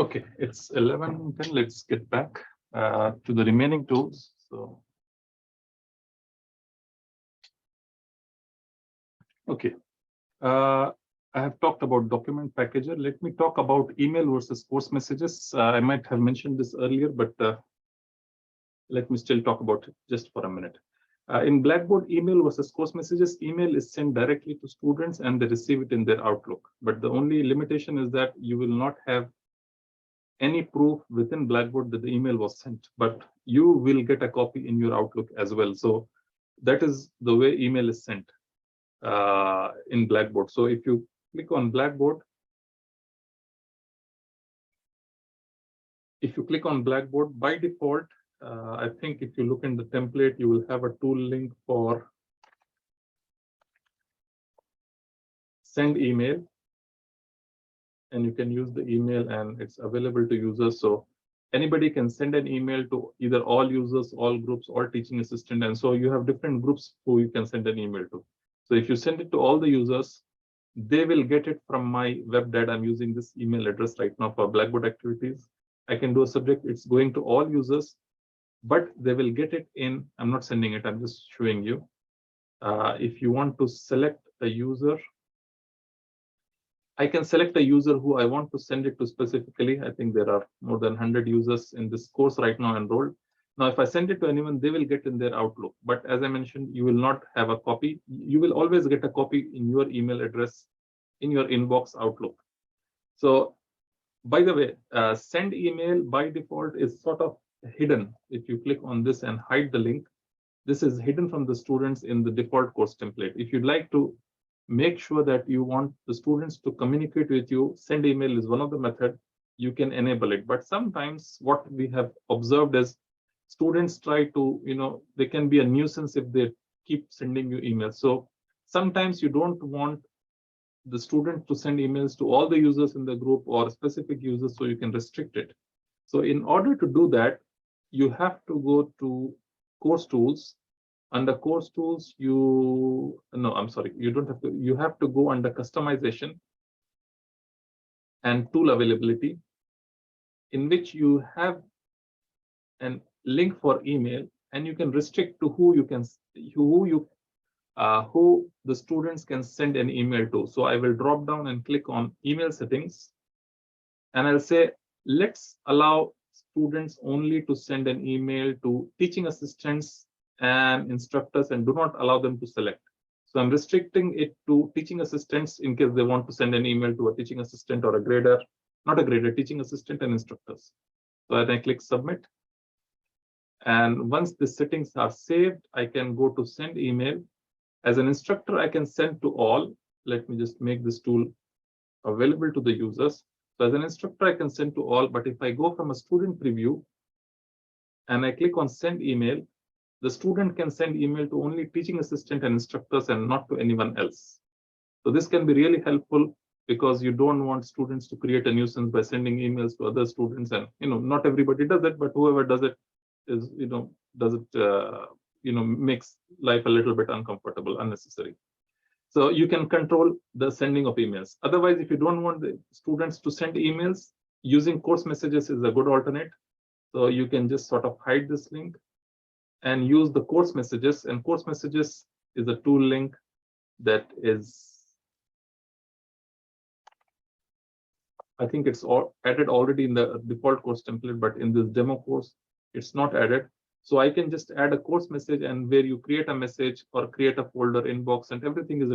Okay, it's 11:10. Let's get back to the remaining tools. So, okay. I have talked about document packager. Let me talk about email versus course messages. I might have mentioned this earlier, but let me still talk about it just for a minute. In Blackboard, email versus course messages, email is sent directly to students and they receive it in their Outlook. But the only limitation is that you will not have any proof within Blackboard that the email was sent, but you will get a copy in your Outlook as well. So that is the way email is sent in Blackboard. So if you click on Blackboard, by default, I think if you look in the template, you will have a tool link for send email, and you can use the email and it's available to users. So anybody can send an email to either all users, all groups, or teaching assistant. And so you have different groups who you can send an email to. So if you send it to all the users, they will get it from my web data. I'm using this email address right now for Blackboard activities. I can do a subject, it's going to all users, but they will get it in, I'm not sending it, I'm just showing you. If you want to select a user, I can select a user who I want to send it to specifically. I think there are more than 100 users in this course right now enrolled. Now, if I send it to anyone, they will get in their Outlook. But as I mentioned, you will not have a copy. You will always get a copy in your email address in your inbox Outlook. So, by the way, send email by default is sort of hidden. If you click on this and hide the link, this is hidden from the students in the default course template. If you'd like to make sure that you want the students to communicate with you, send email is one of the methods. You can enable it. But sometimes what we have observed is students try to, they can be a nuisance if they keep sending you emails. So sometimes you don't want the student to send emails to all the users in the group or specific users, so you can restrict it. So in order to do that, you have to go to course tools. Under course tools, you don't have to, you have to go under customization and tool availability, in which you have a link for email, and you can restrict to who the students can send an email to. So I will drop down and click on email settings, and I'll say, let's allow students only to send an email to teaching assistants and instructors, and do not allow them to select. So I'm restricting it to teaching assistants in case they want to send an email to a teaching assistant or a grader, not a grader, teaching assistant and instructors. So then I click submit. And once the settings are saved, I can go to send email. As an instructor, I can send to all. Let me just make this tool available to the users. So as an instructor, I can send to all, but if I go from a student preview and I click on send email, the student can send email to only teaching assistant and instructors and not to anyone else. So this can be really helpful because you don't want students to create a nuisance by sending emails to other students. And not everybody does it, but whoever does it is makes life a little bit uncomfortable, unnecessary. So you can control the sending of emails. Otherwise, if you don't want the students to send emails, using course messages is a good alternate. So you can just sort of hide this link and use the course messages. And course messages is a tool link that is, I think it's all added already in the default course template, but in this demo course, it's not added. So I can just add a course message, and where you create a message or create a folder inbox, and everything is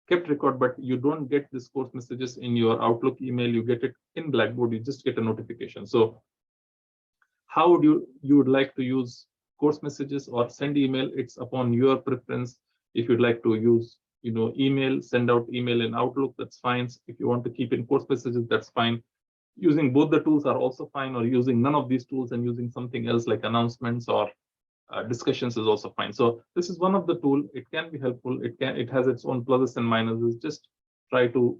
kept record, but you don't get this course messages in your Outlook email. You get it in Blackboard, you just get a notification. So how would you would like to use course messages or send email? It's upon your preference. If you'd like to use email, send out email in Outlook, that's fine. If you want to keep in course messages, that's fine. Using both the tools are also fine, or using none of these tools and using something else like announcements or discussions is also fine. So this is one of the tool. It can be helpful. It has its own pluses and minuses. Just try to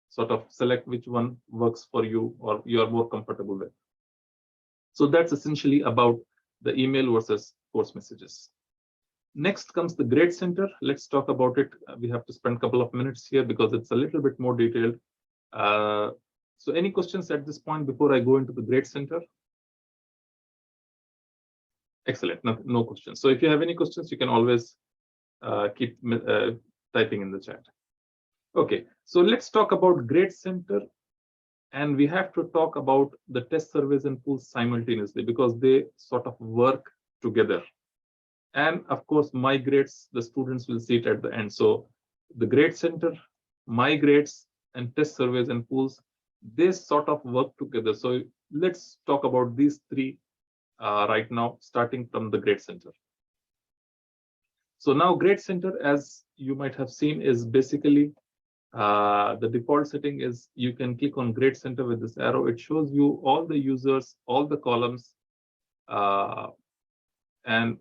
sort of select which one works for you or you are more comfortable with. So that's essentially about the email versus course messages. Next comes the Grade Center. Let's talk about it. We have to spend a couple of minutes here because it's a little bit more detailed. So any questions at this point before I go into the grade center? Excellent, no questions. So if you have any questions, you can always keep typing in the chat. Okay, so let's talk about grade center, and we have to talk about the test surveys and pools simultaneously because they sort of work together. And of course, my grades, the students will see it at the end. So the grade center, my grades, and test surveys and pools, they sort of work together. So let's talk about these three right now, starting from the grade center. So now grade center, as you might have seen, is basically the default setting is you can click on grade center with this arrow. It shows you all the users, all the columns, and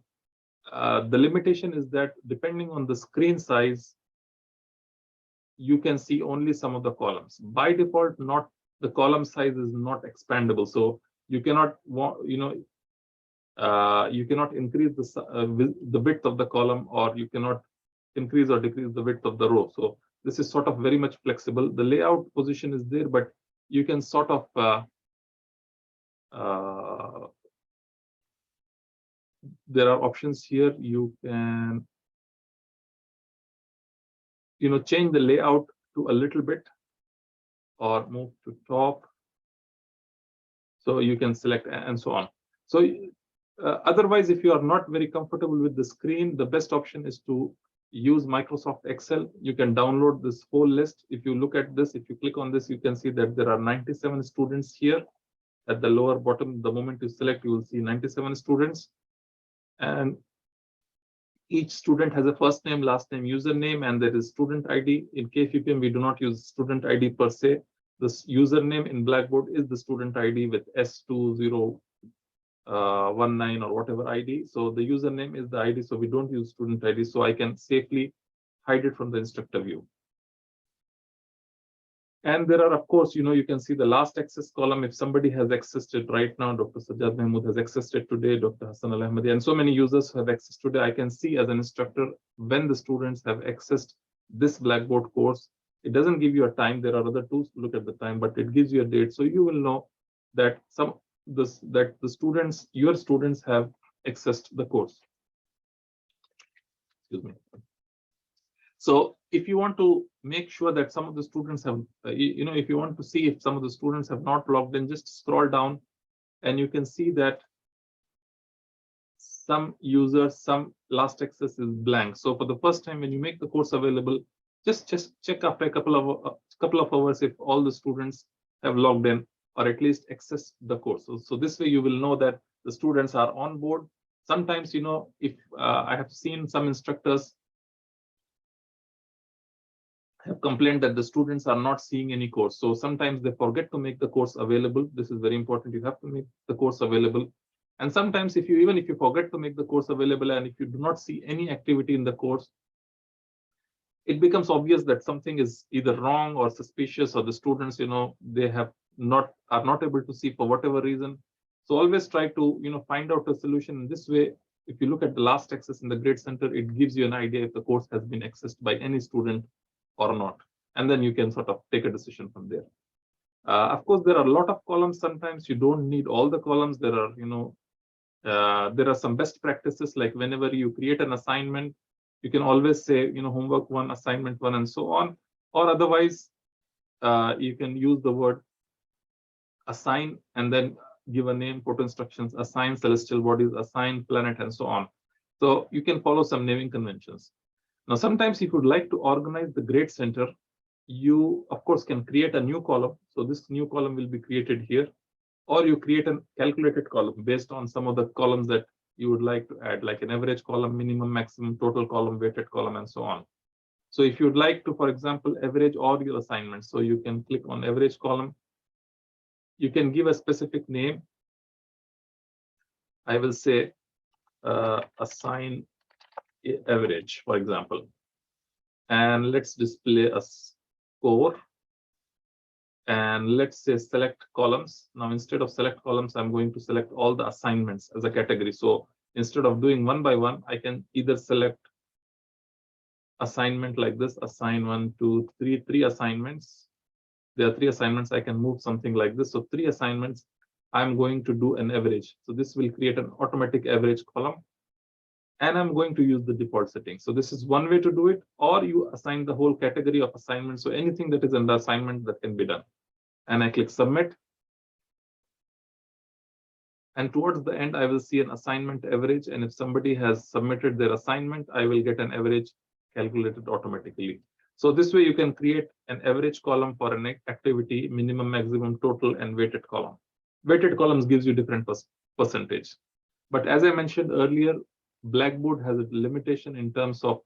the limitation is that depending on the screen size, you can see only some of the columns. By default, not the column size is not expandable, so you cannot you cannot increase the width of the column, or you cannot increase or decrease the width of the row. So this is sort of very much flexible. The layout position is there, but you can sort of there are options here. You can change the layout to a little bit or move to top. So you can select and so on. So otherwise, if you are not very comfortable with the screen, the best option is to use Microsoft Excel. You can download this whole list. If you look at this, if you click on this, you can see that there are 97 students here at the lower bottom. The moment you select, you will see 97 students. And each student has a first name, last name, username, and there is student ID. In KFUPM, we do not use student ID per se. This username in Blackboard is the student ID with S2019 or whatever ID. So the username is the ID, so we don't use student ID. So I can safely hide it from the instructor view. And there are, of course, you can see the last access column. If somebody has accessed it right now, Dr. Sajjad Mahmood has accessed it today, Dr. Hassan Al-Ahmadi, and so many users who have accessed today. I can see as an instructor when the students have accessed this Blackboard course. It doesn't give you a time. There are other tools to look at the time, but it gives you a date. So you will know that your students have accessed the course. Excuse me. So if you want to make sure that some of the students have, if you want to see if some of the students have not logged in, just scroll down and you can see that some users, some last access is blank. So for the first time when you make the course available, just check after a couple of hours if all the students have logged in or at least accessed the course. So this way you will know that the students are on board. Sometimes, if I have seen some instructors have complained that the students are not seeing any course. So sometimes they forget to make the course available. This is very important. You have to make the course available. And sometimes even if you forget to make the course available and if you do not see any activity in the course, it becomes obvious that something is either wrong or suspicious, or the students, they are not able to see for whatever reason. So always try to, find out a solution in this way. If you look at the last access in the grade center, it gives you an idea if the course has been accessed by any student or not, and then you can sort of take a decision from there. Of course, there are a lot of columns. Sometimes you don't need all the columns. There are, there are some best practices, like whenever you create an assignment, you can always say, homework 1, assignment 1, and so on. Or otherwise, you can use the word assign and then give a name, photo instructions, assign celestial bodies, assign planet, and so on. So you can follow some naming conventions. Now, sometimes if you'd like to organize the grade center, you, of course, can create a new column. So this new column will be created here, or you create a calculated column based on some of the columns that you would like to add, like an average column, minimum, maximum, total column, weighted column, and so on. So if you'd like to, for example, average all your assignments, so you can click on average column. You can give a specific name. I will say assign average, for example, and let's display a score, and let's say select columns. Now, instead of select columns, I'm going to select all the assignments as a category. So instead of doing one by one, I can either select assignment like this, assign 1, 2, 3 assignments, there are 3 assignments, I can move something like this. So 3 assignments, I'm going to do an average. So this will create an automatic average column. And I'm going to use the default setting. So this is one way to do it, or you assign the whole category of assignments. So anything that is under assignment that can be done. And I click submit. And towards the end, I will see an assignment average. And if somebody has submitted their assignment, I will get an average calculated automatically. So this way you can create an average column for an activity, minimum, maximum, total, and weighted column. Weighted columns gives you different percentage. But as I mentioned earlier, Blackboard has a limitation in terms of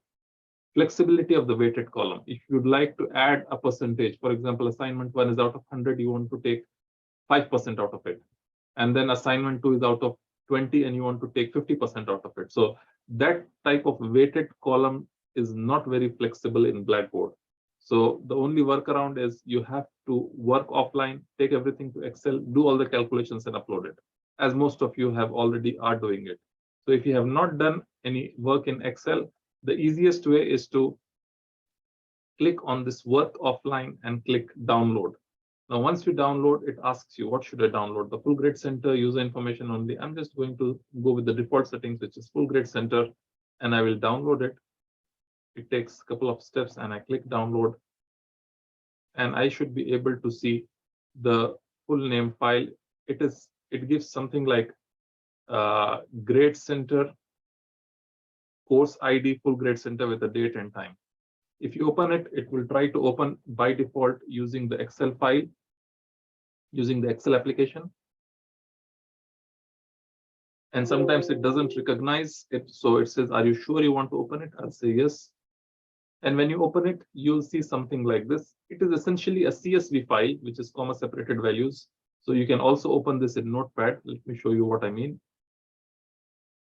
flexibility of the weighted column. If you'd like to add a percentage, for example, assignment 1 is out of 100, you want to take 5% out of it. And then assignment 2 is out of 20 and you want to take 50% out of it. So that type of weighted column is not very flexible in Blackboard. So the only workaround is you have to work offline, take everything to Excel, do all the calculations and upload it, as most of you have already are doing it. So if you have not done any work in Excel, the easiest way is to click on this work offline and click download. Now, once you download, it asks you, what should I download? The full grade center, user information only. I'm just going to go with the default settings, which is full grade center, and I will download it. It takes a couple of steps and I click download. And I should be able to see the full name file. It gives something like grade center course ID full grade center with the date and time. If you open it, it will try to open by default using the Excel file, using the Excel application. And sometimes it doesn't recognize it. So it says, are you sure you want to open it? I'll say yes. And when you open it, you'll see something like this. It is essentially a CSV file, which is comma separated values. So you can also open this in Notepad. Let me show you what I mean.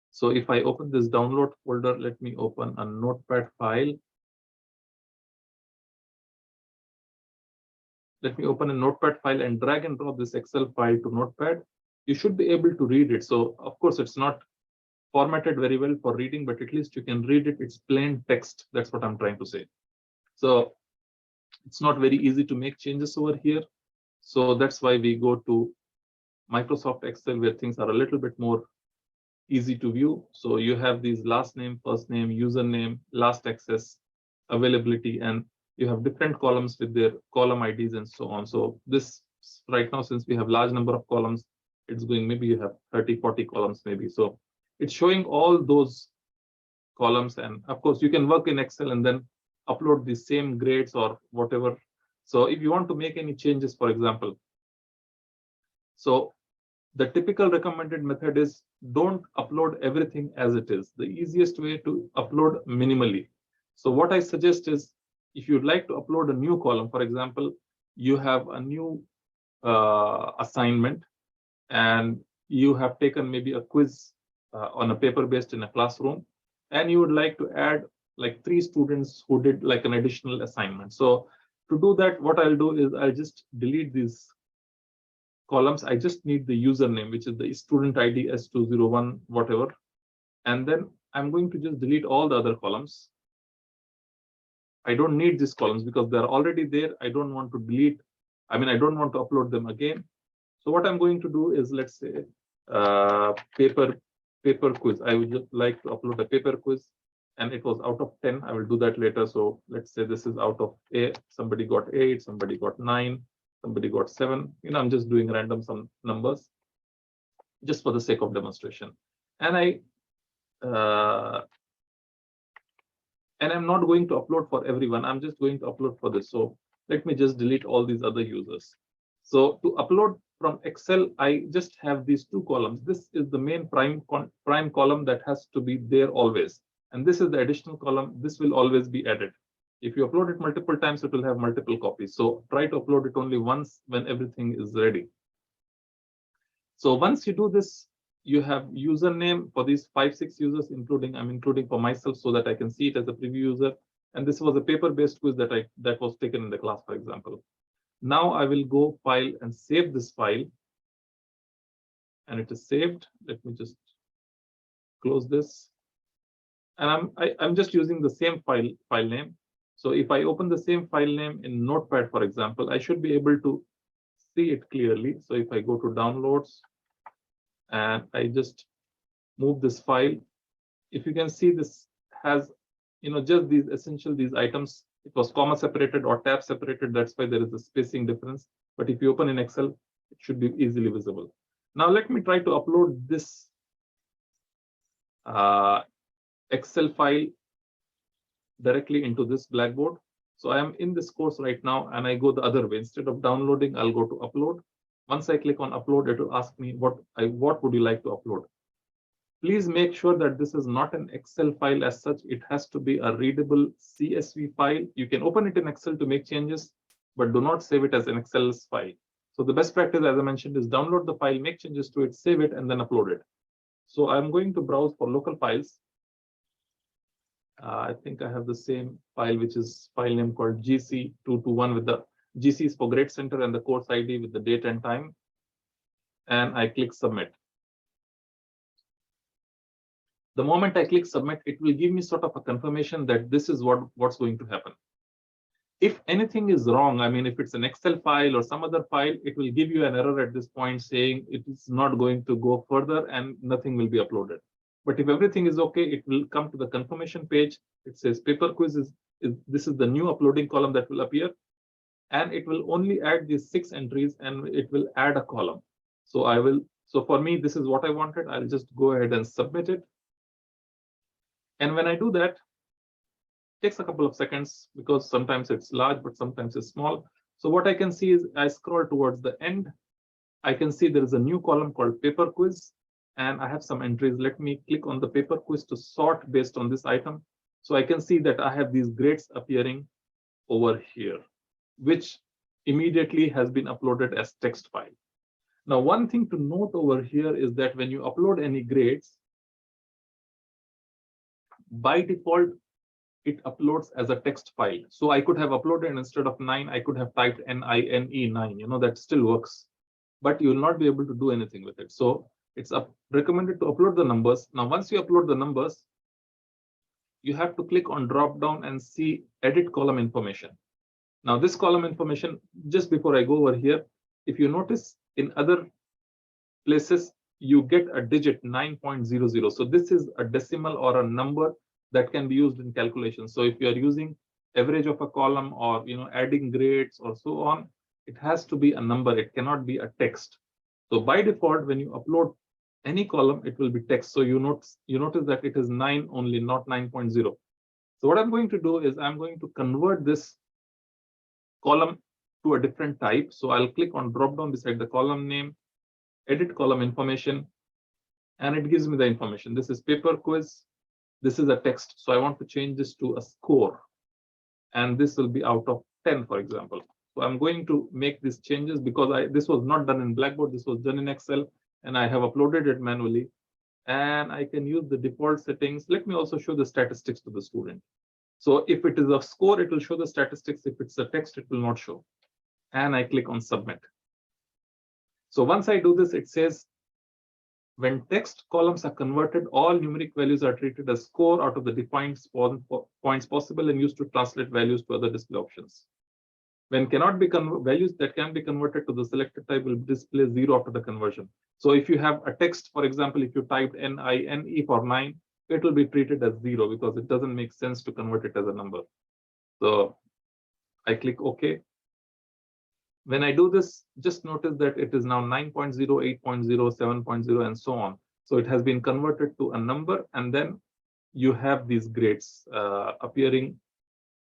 So if I open this download folder, let me open a Notepad file. Let me open a Notepad file and drag and drop this Excel file to Notepad. You should be able to read it. So of course, it's not formatted very well for reading, but at least you can read it. It's plain text. That's what I'm trying to say. So it's not very easy to make changes over here. So that's why we go to Microsoft Excel, where things are a little bit more easy to view. So you have these last name, first name, username, last access, availability, and you have different columns with their column IDs and so on. So this right now, since we have large number of columns, it's going, maybe you have 30, 40 columns maybe. So it's showing all those columns. And of course, you can work in Excel and then upload the same grades or whatever. So if you want to make any changes, for example, so the typical recommended method is don't upload everything as it is. The easiest way to upload minimally. So what I suggest is, if you'd like to upload a new column, for example, you have a new assignment and you have taken maybe a quiz on a paper based in a classroom, and you would like to add like 3 students who did like an additional assignment. So to do that, what I'll do is I'll just delete these columns. I just need the username, which is the student ID S201, whatever. And then I'm going to just delete all the other columns. I don't need these columns because they're already there. I don't want to delete. I mean, I don't want to upload them again. So what I'm going to do is, let's say, paper quiz. I would just like to upload a paper quiz, and it was out of 10. I will do that later. So let's say this is out of 8. Somebody got 8, somebody got 9, somebody got 7. You know, I'm just doing random some numbers just for the sake of demonstration. And I'm not going to upload for everyone. I'm just going to upload for this. So let me just delete all these other users. So to upload from Excel, I just have these 2 columns. This is the main prime column that has to be there always. And this is the additional column. This will always be added. If you upload it multiple times, it will have multiple copies. So try to upload it only once when everything is ready. So once you do this, you have username for these 5, 6 users, including I'm including for myself so that I can see it as a preview user. And this was a paper-based quiz that was taken in the class, for example. Now I will go file and save this file. And it is saved. Let me just close this. And I'm just using the same file name. So if I open the same file name in Notepad, for example, I should be able to see it clearly. So if I go to downloads and I just move this file, if you can see, this has, just these items. It was comma separated or tab separated. That's why there is a spacing difference. But if you open in Excel, it should be easily visible. Now let me try to upload this Excel file directly into this Blackboard. So I am in this course right now, and I go the other way. Instead of downloading, I'll go to upload. Once I click on upload, it will ask me what would you like to upload. Please make sure that this is not an Excel file as such. It has to be a readable CSV file. You can open it in Excel to make changes, but do not save it as an Excel file. So the best practice, as I mentioned, is download the file, make changes to it, save it, and then upload it. So I'm going to browse for local files. I think I have the same file, which is file name called GC221 with the GC is for grade center and the course ID with the date and time. And I click submit. The moment I click submit, it will give me sort of a confirmation that this is what's going to happen. If anything is wrong, I mean, if it's an Excel file or some other file, it will give you an error at this point saying it is not going to go further and nothing will be uploaded. But if everything is okay, it will come to the confirmation page. It says paper quiz this is the new uploading column that will appear. And it will only add these 6 entries and it will add a column. So for me, this is what I wanted. I'll just go ahead and submit it. And when I do that, it takes a couple of seconds because sometimes it's large, but sometimes it's small. So what I can see is I scroll towards the end. I can see there is a new column called paper quiz, and I have some entries. Let me click on the paper quiz to sort based on this item. So I can see that I have these grades appearing over here, which immediately has been uploaded as text file. Now, one thing to note over here is that when you upload any grades, by default, it uploads as a text file. So I could have uploaded, instead of 9, I could have typed NINE 9, that still works, but you will not be able to do anything with it. So it's recommended to upload the numbers. Now, once you upload the numbers, you have to click on drop down and see edit column information. Now, this column information, just before I go over here, if you notice in other places, you get a digit 9.00. So this is a decimal or a number that can be used in calculation. So if you are using average of a column or adding grades or so on, it has to be a number. It cannot be a text. So by default, when you upload any column, it will be text. So you notice that it is 9 only, not 9.0. So what I'm going to do is I'm going to convert this column to a different type. So I'll click on drop down beside the column name, edit column information, and it gives me the information. This is paper quiz. This is a text. So I want to change this to a score. And this will be out of 10, for example. So I'm going to make these changes because this was not done in Blackboard. This was done in Excel, and I have uploaded it manually. And I can use the default settings. Let me also show the statistics to the student. So if it is a score, it will show the statistics. If it's a text, it will not show. And I click on submit. So once I do this, it says, when text columns are converted, all numeric values are treated as score out of the defined points possible and used to translate values to other display options. When cannot be values that can be converted to the selected type will display 0 after the conversion. So if you have a text, for example, if you typed NINE for 9, it will be treated as 0 because it doesn't make sense to convert it as a number. So I click OK. When I do this, just notice that it is now 9.0, 8.0, 7.0, and so on. So it has been converted to a number, and then you have these grades appearing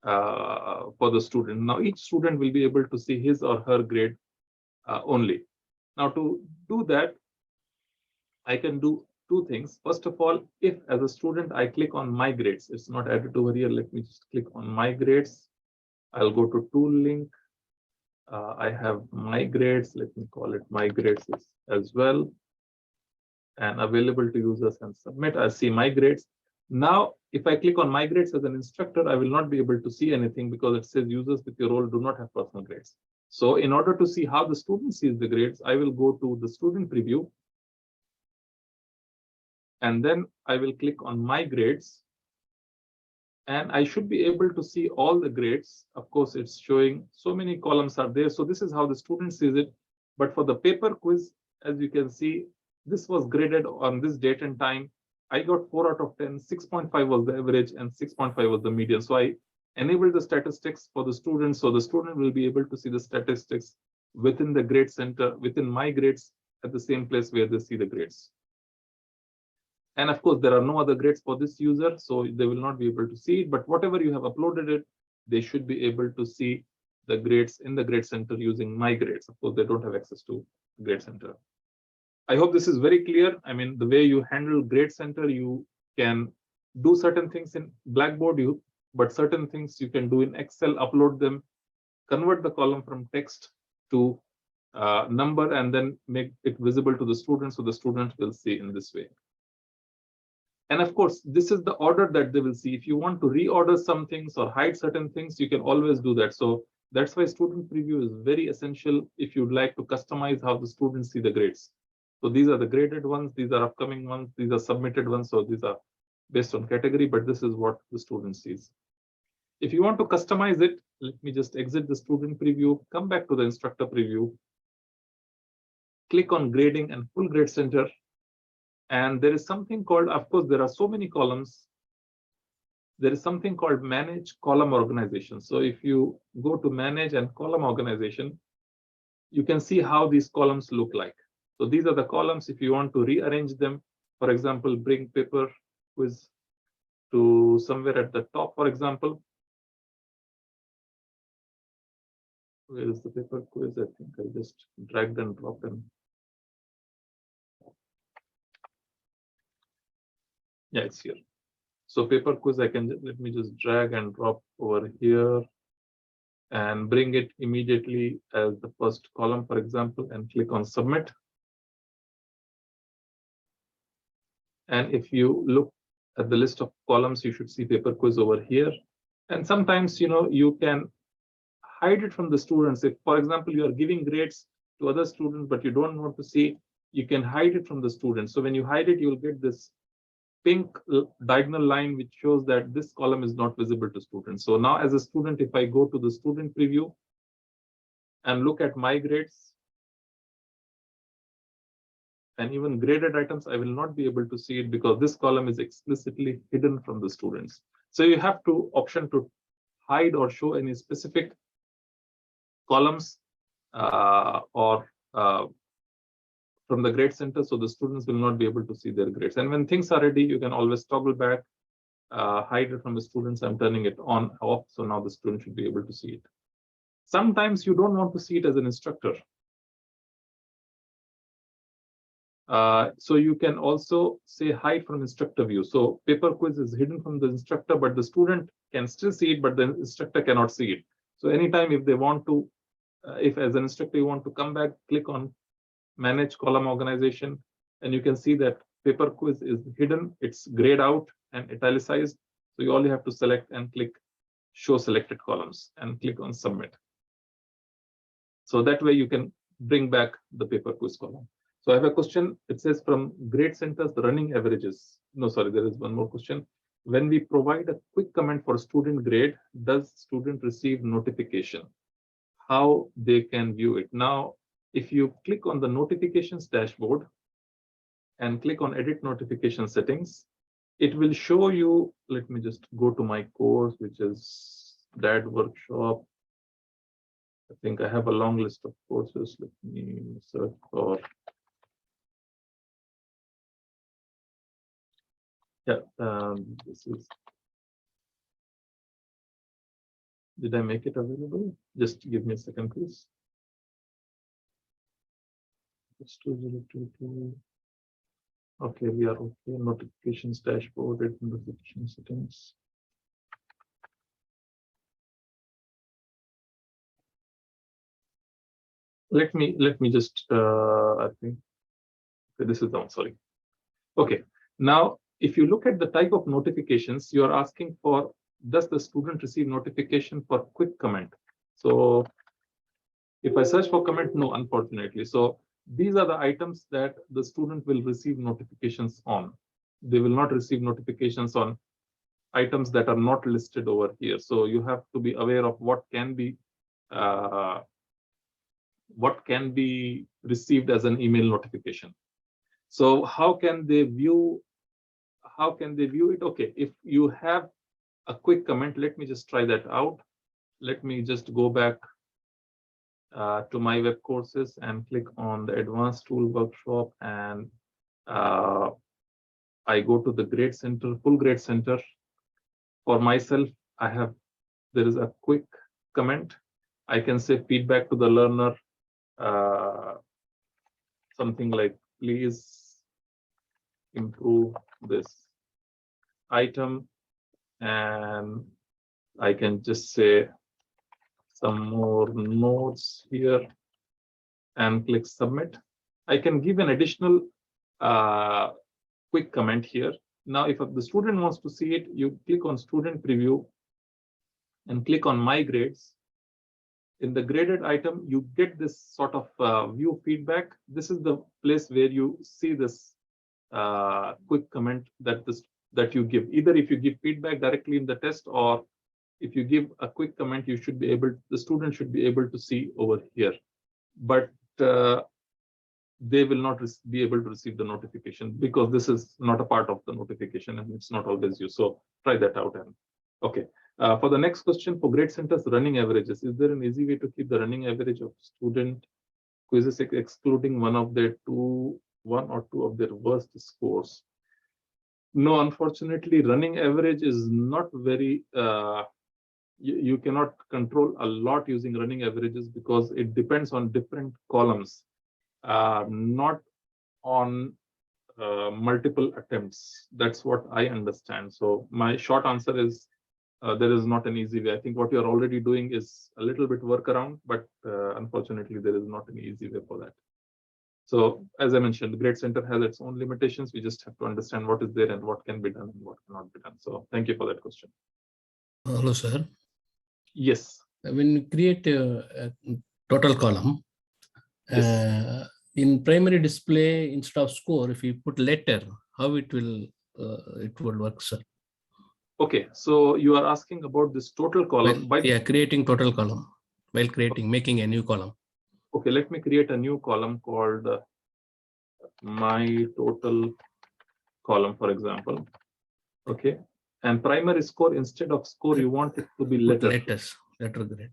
for the student. Now, each student will be able to see his or her grade only. Now, to do that, I can do 2 things. First of all, if as a student, I click on my grades, it's not added over here. Let me just click on my grades. I'll go to tool link. I have my grades. Let me call it my grades as well. And available to users and submit. I see my grades. Now, if I click on my grades as an instructor, I will not be able to see anything because it says users with your role do not have personal grades. So in order to see how the student sees the grades, I will go to the student preview. And then I will click on my grades. And I should be able to see all the grades. Of course, it's showing so many columns are there. So this is how the student sees it. But for the paper quiz, as you can see, this was graded on this date and time. I got 4 out of 10, 6.5 was the average and 6.5 was the median. So I enabled the statistics for the student. So the student will be able to see the statistics within the grade center, within my grades at the same place where they see the grades. And of course, there are no other grades for this user, so they will not be able to see it. But whatever you have uploaded it, they should be able to see the grades in the grade center using my grades. Of course, they don't have access to grade center. I hope this is very clear. I mean, the way you handle grade center, you can do certain things in Blackboard, but certain things you can do in Excel, upload them, convert the column from text to number, and then make it visible to the student, so the student will see in this way. And of course, this is the order that they will see. If you want to reorder some things or hide certain things, you can always do that. So that's why student preview is very essential if you'd like to customize how the students see the grades. So these are the graded ones, these are upcoming ones, these are submitted ones. So these are based on category, but this is what the student sees. If you want to customize it, let me just exit the student preview, come back to the instructor preview, click on grading and full grade center. And there is something called, of course, there are so many columns. There is something called manage column organization. So if you go to manage and column organization, you can see how these columns look like. So these are the columns. If you want to rearrange them, for example, bring paper quiz to somewhere at the top, for example. Where is the paper quiz? I think I just dragged and dropped them. Yeah, it's here. So paper quiz, let me just drag and drop over here and bring it immediately as the first column, for example, and click on submit. And if you look at the list of columns, you should see paper quiz over here. And sometimes, you can hide it from the students. If, for example, you are giving grades to other students, but you don't want to see, you can hide it from the students. So when you hide it, you will get this pink diagonal line, which shows that this column is not visible to students. So now as a student, if I go to the student preview and look at my grades and even graded items, I will not be able to see it because this column is explicitly hidden from the students. So you have to option to hide or show any specific columns from the grade center, so the students will not be able to see their grades. And when things are ready, you can always toggle back, hide it from the students. I'm turning it on, off, so now the student should be able to see it. Sometimes you don't want to see it as an instructor. So you can also say hide from instructor view. So paper quiz is hidden from the instructor, but the student can still see it, but the instructor cannot see it. So anytime if they want to, if as an instructor you want to come back, click on manage column organization, and you can see that paper quiz is hidden. It's grayed out and italicized. So you only have to select and click show selected columns and click on submit. So that way you can bring back the paper quiz column. So I have a question. It says from grade centers, the running averages. No, sorry, there is one more question. When we provide a quick comment for student grade, does student receive notification? How they can view it? Now, if you click on the notifications dashboard and click on edit notification settings, it will show you, let me just go to my course, which is DAD workshop. I think I have a long list of courses. Let me search for. Yeah, this is. Did I make it available? Just give me a second, please. It's 2022. Okay, we are okay. Notifications dashboard, edit notification settings. Let me just I think okay, this is down, sorry. Okay, now if you look at the type of notifications, you are asking for, does the student receive notification for quick comment? So if I search for comment, no, unfortunately. So these are the items that the student will receive notifications on. They will not receive notifications on items that are not listed over here. So you have to be aware of what can be received as an email notification. So how can they view it? Okay, if you have a quick comment, let me just try that out. Let me just go back to my web courses and click on the advanced tool workshop, and I go to the grade center, full grade center. For myself, there is a quick comment. I can say feedback to the learner, something like, please improve this item, and I can just say some more notes here and click submit. I can give an additional quick comment here. Now, if the student wants to see it, you click on student preview and click on my grades. In the graded item, you get this sort of view feedback. This is the place where you see this quick comment that you give. Either if you give feedback directly in the test, or if you give a quick comment, the student should be able to see over here. But they will not be able to receive the notification because this is not a part of the notification and it's not always used. So try that out. And okay, for the next question, for grade centers running averages, is there an easy way to keep the running average of student quizzes excluding one or two of their worst scores? No, unfortunately, running average is not very you cannot control a lot using running averages because it depends on different columns, not on multiple attempts. That's what I understand. So my short answer is there is not an easy way. I think what you're already doing is a little bit workaround, but unfortunately, there is not an easy way for that. So as I mentioned, the grade center has its own limitations. We just have to understand what is there and what can be done and what cannot be done. So thank you for that question. Hello, sir. Yes. When you create a total column, Yes. in primary display, instead of score, if you put letter, how it will work, sir? Okay, so you are asking about this total column. Creating total column while making a new column. Okay, let me create a new column called my total column, for example. Okay, and primary score, instead of score, you want it to be letter. Letter grade.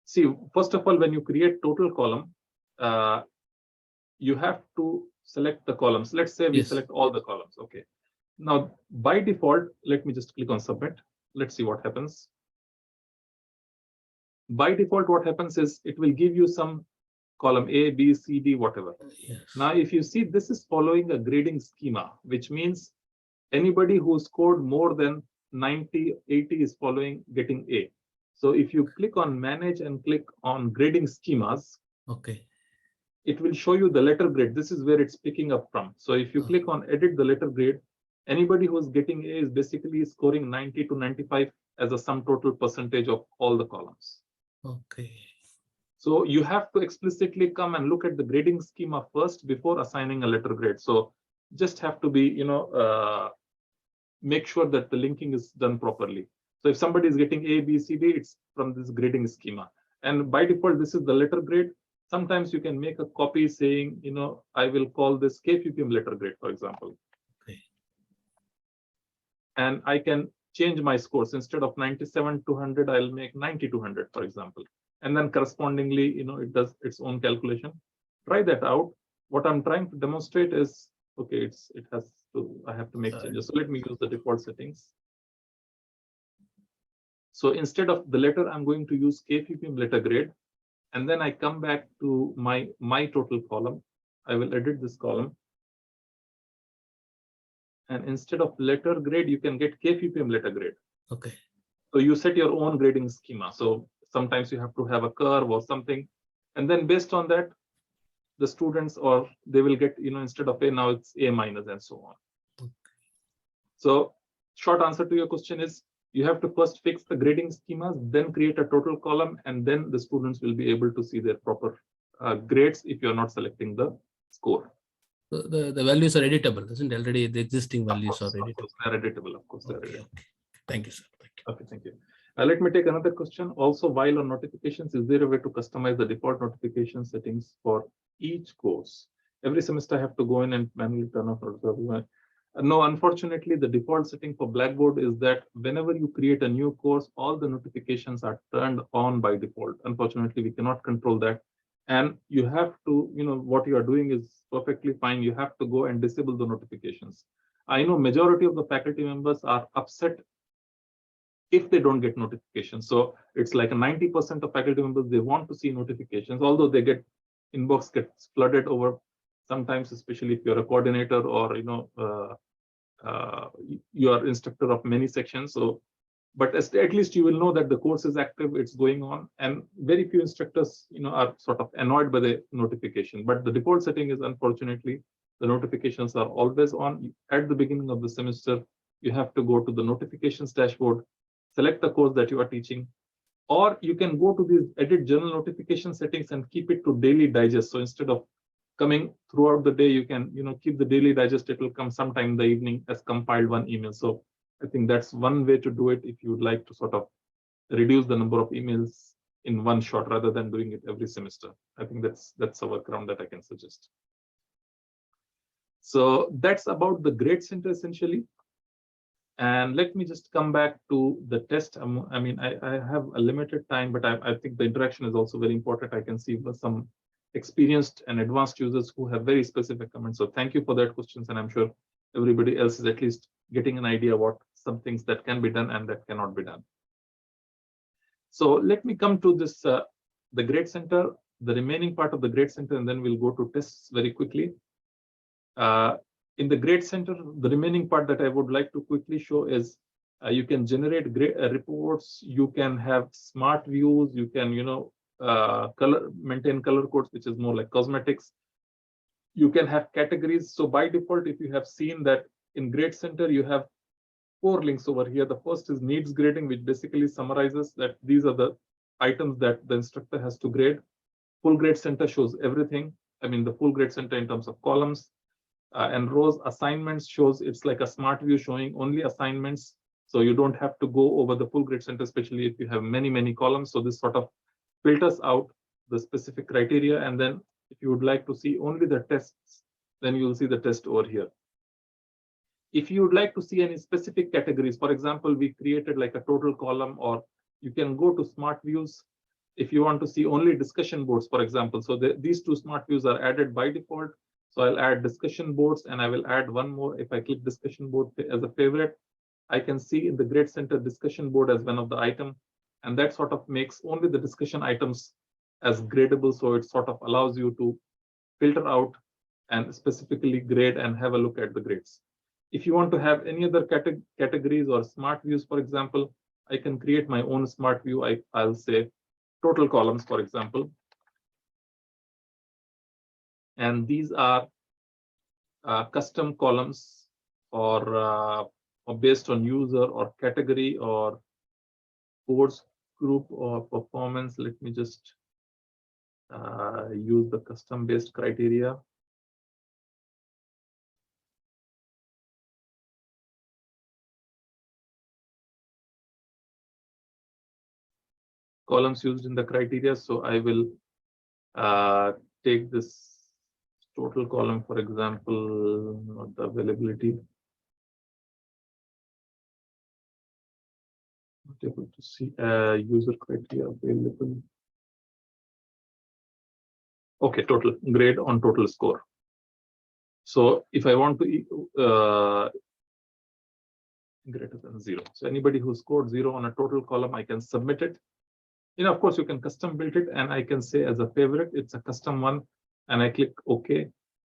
See, first of all, when you create total column, you have to select the columns. Let's say we select all the columns. Okay. Now, by default, let me just click on submit. Let's see what happens. By default, what happens is it will give you some column A, B, C, D, whatever. Yes. Now, if you see, this is following a grading schema, which means anybody who scored more than 90, 80 is getting A. So if you click on manage and click on grading schemas, okay, it will show you the letter grade. This is where it's picking up from. So if you click on edit the letter grade, anybody who's getting A is basically scoring 90 to 95 as a sum total percentage of all the columns. Okay. So you have to explicitly come and look at the grading schema first before assigning a letter grade. So just have to be, make sure that the linking is done properly. So if somebody is getting A, B, C, D, it's from this grading schema. And by default, this is the letter grade. Sometimes you can make a copy saying, I will call this KFUPM letter grade, for example. Okay. And I can change my scores. Instead of 97 to 100, I'll make 90 to 100, for example. And then correspondingly, it does its own calculation. Try that out. What I'm trying to demonstrate is, okay, I have to make changes. So let me use the default settings. So instead of the letter, I'm going to use KFUPM letter grade. And then I come back to my total column. I will edit this column. And instead of letter grade, you can get KFUPM letter grade. Okay. So you set your own grading schema. So sometimes you have to have a curve or something. And then based on that, the students, or they will get, instead of A, now it's A minus and so on. Okay. So short answer to your question is, you have to first fix the grading schemas, then create a total column, and then the students will be able to see their proper grades if you're not selecting the score. the values are editable, isn't it? Already the existing values are Of editable. course, they're editable. Of course, they're Okay, editable. okay. Thank you, sir. Thank you. Okay, thank you. Let me take another question. Also, while on notifications, is there a way to customize the default notification settings for each course? Every semester I have to go in and manually turn off. No, unfortunately, the default setting for Blackboard is that whenever you create a new course, all the notifications are turned on by default. Unfortunately, we cannot control that. And you have to, what you are doing is perfectly fine. You have to go and disable the notifications. I know majority of the faculty members are upset if they don't get notifications. So it's like 90% of faculty members, they want to see notifications, although they get inbox gets flooded over sometimes, especially if you're a coordinator or you are instructor of many sections. So, but at least you will know that the course is active, it's going on, and very few instructors, are sort of annoyed by the notification. But the default setting is, unfortunately, the notifications are always on. At the beginning of the semester, you have to go to the notifications dashboard, select the course that you are teaching, or you can go to these edit journal notification settings and keep it to daily digest. So instead of coming throughout the day, you can keep the daily digest. It will come sometime in the evening as compiled one email. So I think that's one way to do it if you would like to sort of reduce the number of emails in one shot rather than doing it every semester. I think that's a workaround that I can suggest. So that's about the grade center essentially. And let me just come back to the test. I mean, I have a limited time, but I think the interaction is also very important. I can see some experienced and advanced users who have very specific comments. So thank you for that questions. And I'm sure everybody else is at least getting an idea what some things that can be done and that cannot be done. So let me come to this, the grade center, the remaining part of the grade center, and then we'll go to tests very quickly. In the grade center, the remaining part that I would like to quickly show is you can generate reports, you can have smart views, you can maintain color codes, which is more like cosmetics. You can have categories. So by default, if you have seen that in grade center, you have 4 links over here. The first is needs grading, which basically summarizes that these are the items that the instructor has to grade. Full grade center shows everything. I mean, the full grade center in terms of columns and rows. Assignments shows, it's like a smart view showing only assignments. So you don't have to go over the full grade center, especially if you have many columns. So this sort of filters out the specific criteria. And then if you would like to see only the tests, then you'll see the test over here. If you would like to see any specific categories, for example, we created like a total column, or you can go to smart views. If you want to see only discussion boards, for example, so these 2 smart views are added by default. So I'll add discussion boards, and I will add one more. If I click discussion board as a favorite, I can see in the grade center discussion board as one of the item, and that sort of makes only the discussion items as gradable. So it sort of allows you to filter out and specifically grade and have a look at the grades. If you want to have any other categories or smart views, for example, I can create my own smart view. I'll say total columns, for example. And these are custom columns or based on user or category or course group or performance. Let me just use the custom based criteria. Columns used in the criteria. So I will take this total column, for example, not the availability. Not able to see user criteria available. Okay, total grade on total score. So if I want to greater than 0, so anybody who scored 0 on a total column, I can submit it. Of course, you can custom build it, and I can say as a favorite, it's a custom one, and I click OK.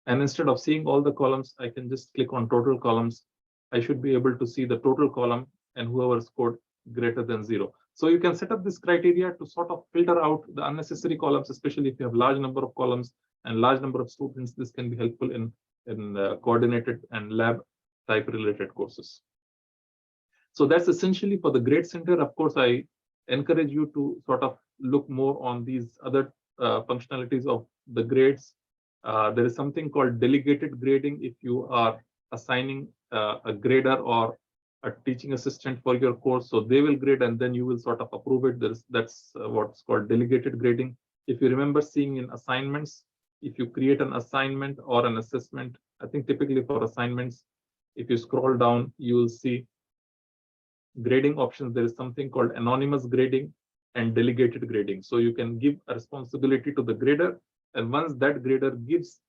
And instead of seeing all the columns, I can just click on total columns. I should be able to see the total column and whoever scored greater than 0. So you can set up this criteria to sort of filter out the unnecessary columns, especially if you have large number of columns and large number of students. This can be helpful in coordinated and lab type related courses. So that's essentially for the grade center. Of course, I encourage you to sort of look more on these other functionalities of the grades. There is something called delegated grading. If you are assigning a grader or a teaching assistant for your course, so they will grade and then you will sort of approve it. That's what's called delegated grading. If you remember seeing in assignments, if you create an assignment or an assessment, I think typically for assignments, if you scroll down, you will see grading options. There is something called anonymous grading and delegated grading. So you can give a responsibility to the grader, and once that grader gives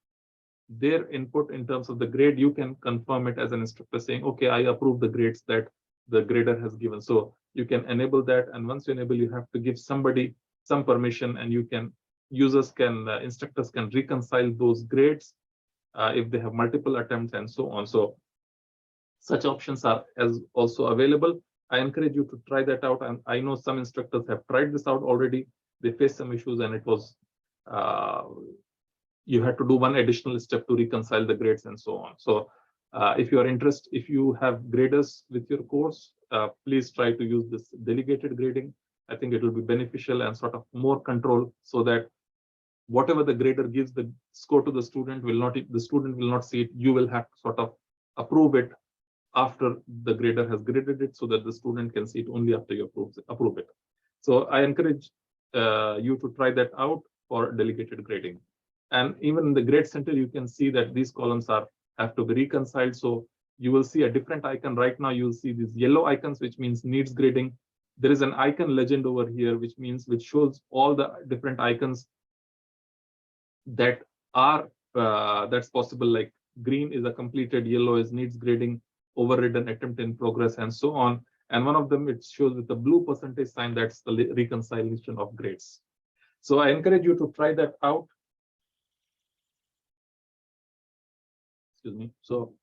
their input in terms of the grade, you can confirm it as an instructor saying, okay, I approve the grades that the grader has given. So you can enable that, and once you enable, you have to give somebody some permission, and you can instructors can reconcile those grades if they have multiple attempts and so on. So such options are also available. I encourage you to try that out, and I know some instructors have tried this out already. They faced some issues, and it was you had to do one additional step to reconcile the grades and so on. So if you are interested, if you have graders with your course, please try to use this delegated grading. I think it will be beneficial and sort of more control, so that whatever the grader gives the score to the student the student will not see it. You will have to sort of approve it after the grader has graded it, so that the student can see it only after you approve it. So I encourage you to try that out for delegated grading. And even in the grade center, you can see that these columns have to be reconciled. So you will see a different icon. Right now, you will see these yellow icons, which means needs grading. There is an icon legend over here, which shows all the different icons that are that's possible. Like green is a completed, yellow is needs grading, overridden, attempt in progress, and so on. And one of them, it shows with the blue percentage sign, that's the reconciliation of grades. So I encourage you to try that out. Excuse me. So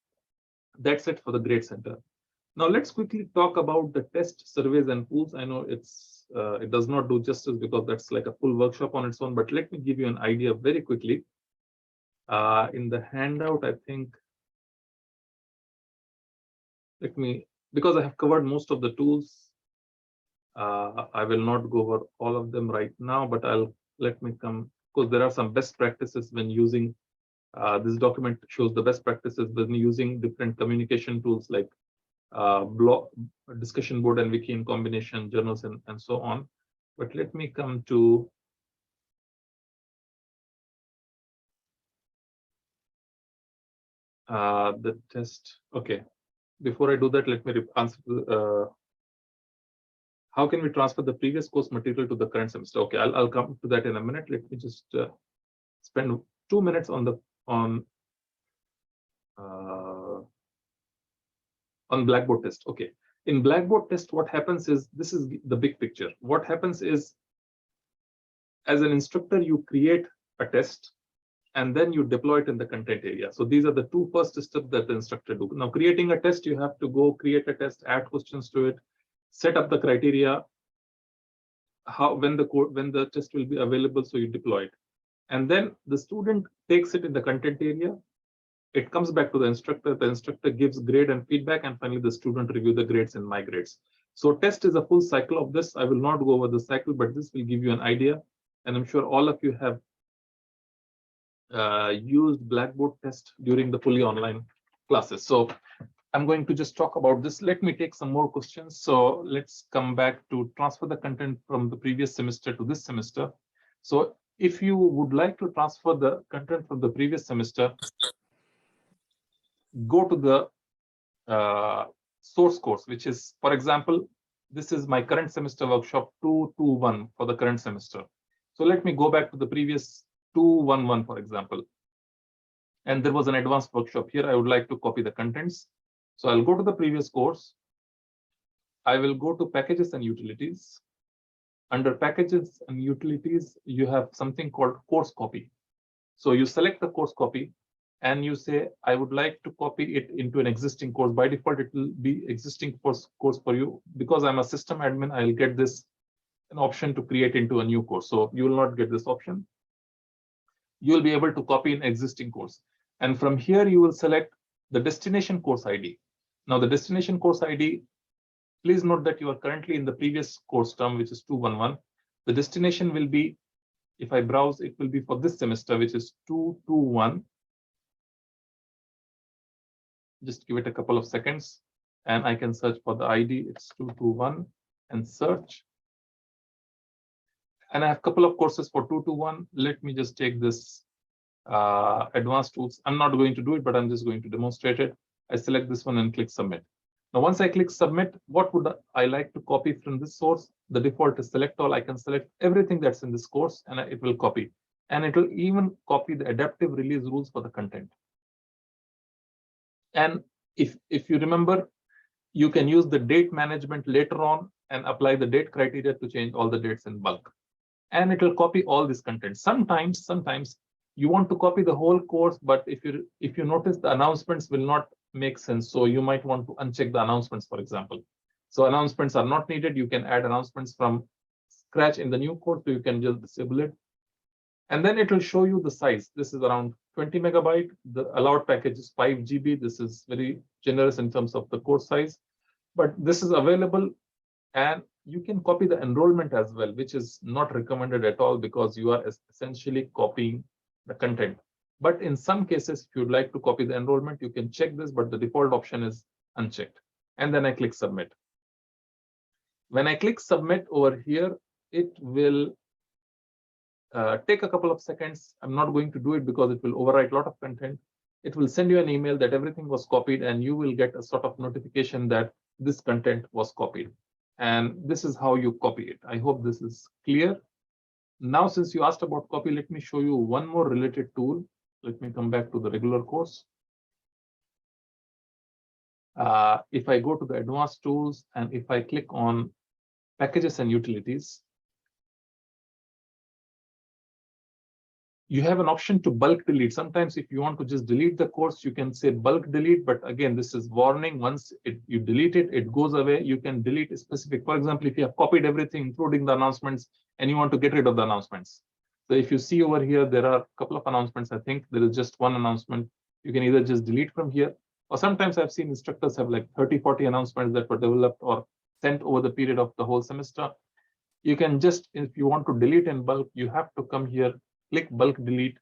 that's it for the grade center. Now let's quickly talk about the test surveys and pools. I know it does not do justice because that's like a full workshop on its own, but let me give you an idea very quickly. In the handout, I think, because I have covered most of the tools, I will not go over all of them right now, but let me come, because there are some best practices when using this document shows the best practices when using different communication tools like blog, discussion board and wiki in combination, journals, and so on. But let me come to the test. Okay, before I do that, let me answer how can we transfer the previous course material to the current semester? Okay, I'll come to that in a minute. Let me just spend 2 minutes on Blackboard test. Okay, in Blackboard test, what happens is, this is the big picture. What happens is, as an instructor, you create a test and then you deploy it in the content area. So these are the two first steps that the instructor do. Now, creating a test, you have to go create a test, add questions to it, set up the criteria, when the test will be available, so you deploy it. And then the student takes it in the content area. It comes back to the instructor gives grade and feedback, and finally the student review the grades and migrates. So test is a full cycle of this. I will not go over the cycle, but this will give you an idea. And I'm sure all of you have used Blackboard test during the fully online classes. So I'm going to just talk about this. Let me take some more questions. So let's come back to transfer the content from the previous semester to this semester. So if you would like to transfer the content from the previous semester, go to the source course, which is, for example, this is my current semester workshop 221 for the current semester. So let me go back to the previous 211, for example. And there was an advanced workshop here. I would like to copy the contents. So I'll go to the previous course. I will go to packages and utilities. Under packages and utilities, you have something called course copy. So you select the course copy and you say, I would like to copy it into an existing course. By default, it will be existing course for you. Because I'm a system admin, I'll get an option to create into a new course. So you will not get this option. You will be able to copy an existing course. And from here, you will select the destination course ID. Now, the destination course ID, please note that you are currently in the previous course term, which is 211. The destination will be If I browse, it will be for this semester, which is 221. Just give it a couple of seconds and I can search for the ID. It's 221 and search. And I have a couple of courses for 221. Let me just take this advanced tools. I'm not going to do it, but I'm just going to demonstrate it. I select this one and click submit. Now, once I click submit, what would I like to copy from this source? The default is select all. I can select everything that's in this course and it will copy. And it will even copy the adaptive release rules for the content. And if you remember, you can use the date management later on and apply the date criteria to change all the dates in bulk. And it will copy all this content. Sometimes you want to copy the whole course, but if you notice, the announcements will not make sense. So you might want to uncheck the announcements, for example. So announcements are not needed. You can add announcements from scratch in the new course, so you can just disable it. And then it will show you the size. This is around 20 megabyte. The allowed package is 5 GB. This is very generous in terms of the course size, but this is available. And you can copy the enrollment as well, which is not recommended at all because you are essentially copying the content. But in some cases, if you'd like to copy the enrollment, you can check this, but the default option is unchecked. And then I click submit. When I click submit over here, it will take a couple of seconds. I'm not going to do it because it will overwrite a lot of content. It will send you an email that everything was copied, and you will get a sort of notification that this content was copied. And this is how you copy it. I hope this is clear. Now, since you asked about copy, let me show you one more related tool. Let me come back to the regular course. If I go to the advanced tools and if I click on packages and utilities, you have an option to bulk delete. Sometimes if you want to just delete the course, you can say bulk delete. But again, this is warning. Once you delete it, it goes away. You can delete a specific. For example, if you have copied everything, including the announcements, and you want to get rid of the announcements. So if you see over here, there are a couple of announcements. I think there is just one announcement. You can either just delete from here, or sometimes I've seen instructors have like 30, 40 announcements that were developed or sent over the period of the whole semester. You can just, if you want to delete in bulk, you have to come here, click bulk delete,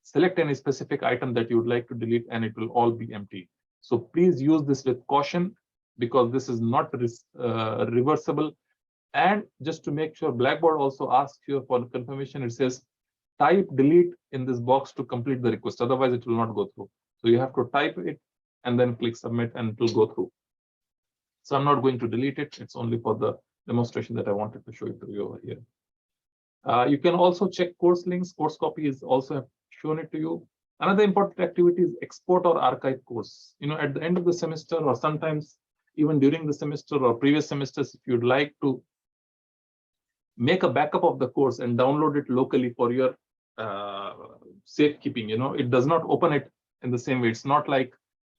select any specific item that you would like to delete, and it will all be empty. So please use this with caution because this is not reversible. And just to make sure, Blackboard also asks you for confirmation. It says type delete in this box to complete the request. Otherwise, it will not go through. So you have to type it and then click submit, and it will go through. So I'm not going to delete it. It's only for the demonstration that I wanted to show it to you over here. You can also check course links. Course copy is also have shown it to you. Another important activity is export or archive course. At the end of the semester, or sometimes even during the semester or previous semesters, if you'd like to make a backup of the course and download it locally for your safekeeping, it does not open it in the same way. It's not like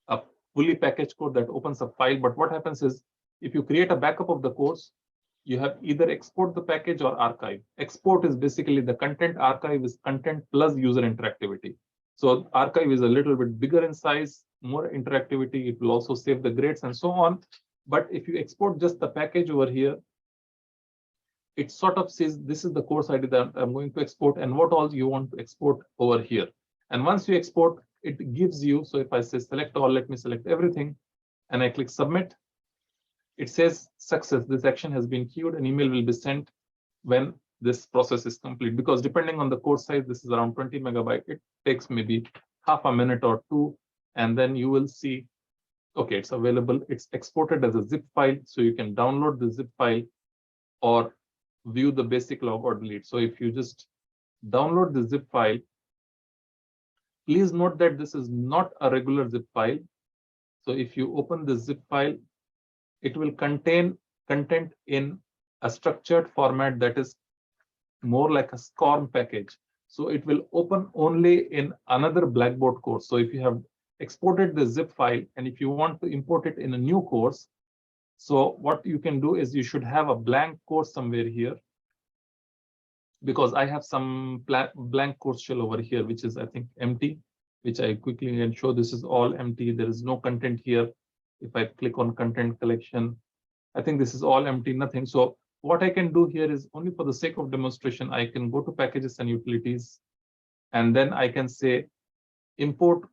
a fully packaged code that opens a file. But what happens is, if you create a backup of the course, you have either export the package or archive. Export is basically the content. Archive is content plus user interactivity. So archive is a little bit bigger in size, more interactivity. It will also save the grades and so on. But if you export just the package over here, it sort of says, this is the course ID that I'm going to export and what all you want to export over here. And once you export, it gives you, so if I say select all, let me select everything, and I click submit, it says success. This action has been queued. An email will be sent when this process is complete, because depending on the course size, this is around 20 megabyte. It takes maybe half a minute or two, and then you will see, okay, it's available. It's exported as a zip file, so you can download the zip file or view the basic log or delete. So if you just download the zip file, please note that this is not a regular zip file. So if you open the zip file, it will contain content in a structured format that is more like a SCORM package. So it will open only in another Blackboard course. So if you have exported the zip file and if you want to import it in a new course, so what you can do is you should have a blank course somewhere here, because I have some blank course shell over here, which is, I think, empty, which I quickly can show. This is all empty. There is no content here. If I click on content collection, I think this is all empty, nothing. So what I can do here is only for the sake of demonstration, I can go to packages and utilities, and then I can say import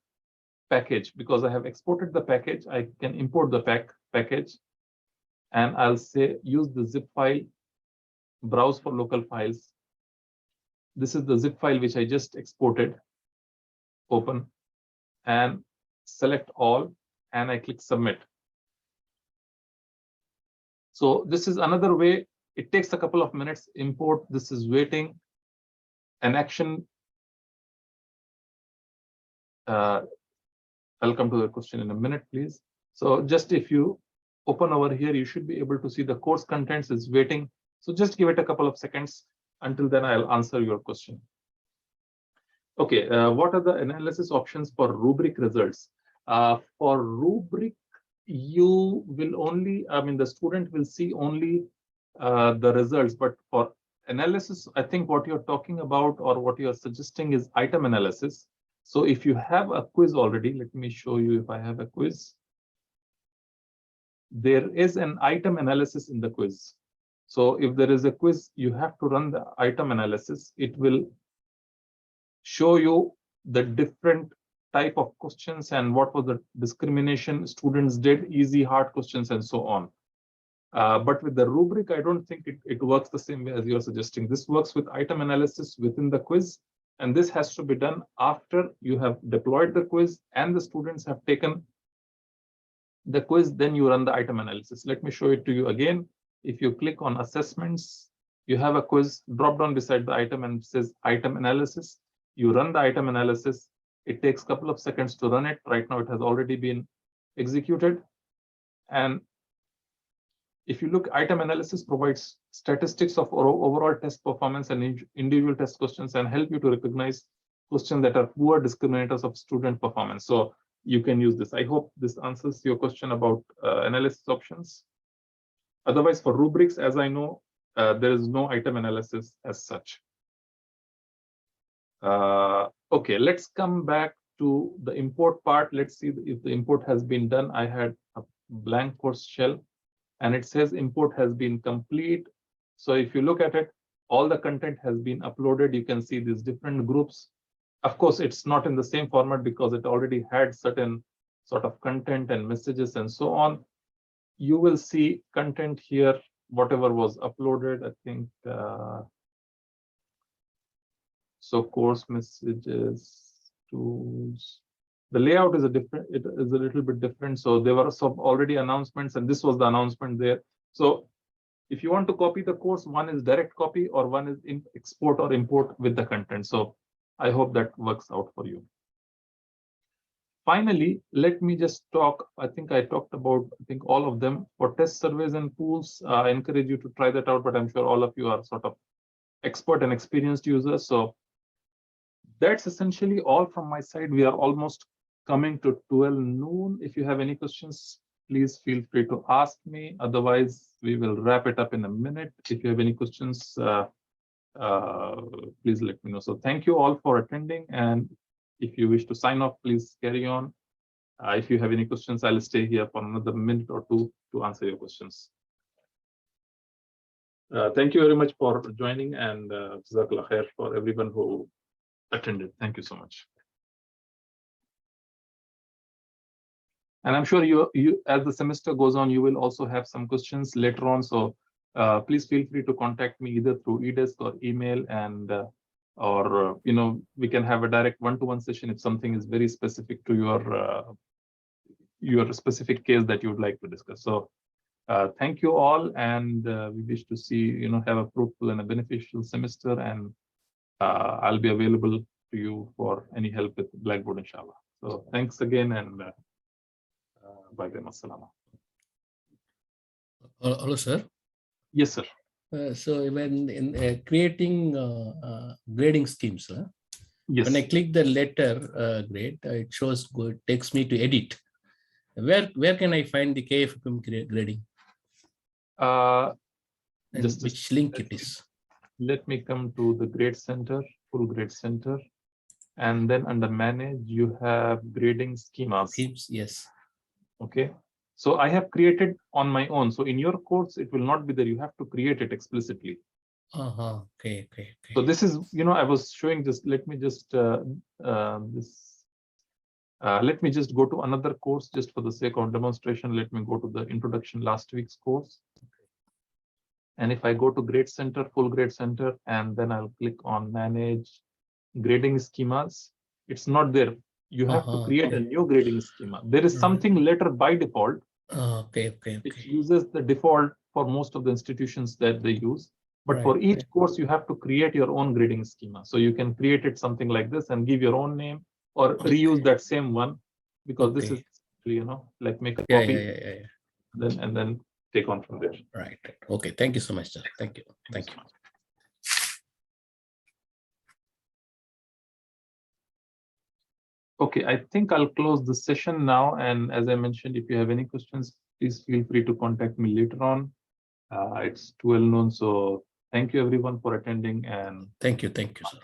package. Because I have exported the package, I can import the package, and I'll say use the zip file, browse for local files. This is the zip file which I just exported. Open and select all, and I click submit. So this is another way. It takes a couple of minutes. Import, this is waiting. An action. I'll come to the question in a minute, please. So just if you open over here, you should be able to see the course contents is waiting. So just give it a couple of seconds. Until then, I'll answer your question. Okay, what are the analysis options for rubric results? For rubric, you will only, the student will see only the results, but for analysis, I think what you're talking about or what you're suggesting is item analysis. So if you have a quiz already, let me show you if I have a quiz. There is an item analysis in the quiz. So if there is a quiz, you have to run the item analysis. It will show you the different type of questions and what was the discrimination students did, easy, hard questions, and so on. But with the rubric, I don't think it works the same way as you're suggesting. This works with item analysis within the quiz, and this has to be done after you have deployed the quiz and the students have taken the quiz, then you run the item analysis. Let me show it to you again. If you click on assessments, you have a quiz drop down beside the item and it says item analysis. You run the item analysis. It takes a couple of seconds to run it. Right now, it has already been executed. And if you look, item analysis provides statistics of overall test performance and individual test questions and help you to recognize questions that are poor discriminators of student performance. So you can use this. I hope this answers your question about analysis options. Otherwise, for rubrics, as I know, there is no item analysis as such. Okay, let's come back to the import part. Let's see if the import has been done. I had a blank course shell and it says import has been complete. So if you look at it, all the content has been uploaded. You can see these different groups. Of course, it's not in the same format because it already had certain sort of content and messages and so on. You will see content here, whatever was uploaded, I think. So course messages, tools. The layout is it is a little bit different. So there were some already announcements, and this was the announcement there. So if you want to copy the course, one is direct copy or one is in export or import with the content. So I hope that works out for you. Finally, let me just talk. I think I talked about, all of them. For test surveys and pools, I encourage you to try that out, but I'm sure all of you are sort of expert and experienced users. So that's essentially all from my side. We are almost coming to 12 noon. If you have any questions, please feel free to ask me. Otherwise, we will wrap it up in a minute. If you have any questions, please let me know. So thank you all for attending. And if you wish to sign off, please carry on. If you have any questions, I'll stay here for another minute or two to answer your questions. Thank you very much for joining, and Jazakallah khair for everyone who attended. Thank you so much. And I'm sure you as the semester goes on, you will also have some questions later on. So please feel free to contact me either through eDesk or email, and or we can have a direct one-to-one session if something is very specific to your specific case that you would like to discuss. So thank you all, and we wish to see have a fruitful and a beneficial semester, and I'll be available to you for any help with Blackboard, inshallah. So thanks again, and bye then. Assalam. Hello, sir. Yes, sir. So when in creating grading schemes, Yes. when I click the letter grade, it shows good, takes me to edit. Where can I find the KFUPM grading? And which link it is? Let me come to the grade center, full grade center, and then under manage you have grading schemas. Schemes, yes. Okay. So I have created on my own. So in your course, it will not be there. You have to create it explicitly. Okay. So this is, I was showing just, let me just, let me just go to another course just for the sake of demonstration. Let me go to the introduction last week's course. And if I go to Grade Center, full Grade Center, and then I'll click on manage grading schemas, it's not there. You have to create a new grading schema. There is something later by default, which uses the default for most of the institutions that they use. But for each course, you have to create your own grading schema. So you can create it something like this and give your own name or reuse that same one, because this is, like make a copy and then take on from there. Right. Okay. Thank you so much, sir. Thank you. Okay, I think I'll close the session now. And as I mentioned, if you have any questions, please feel free to contact me later on. It's too well known. So thank you everyone for attending, and Thank you, sir.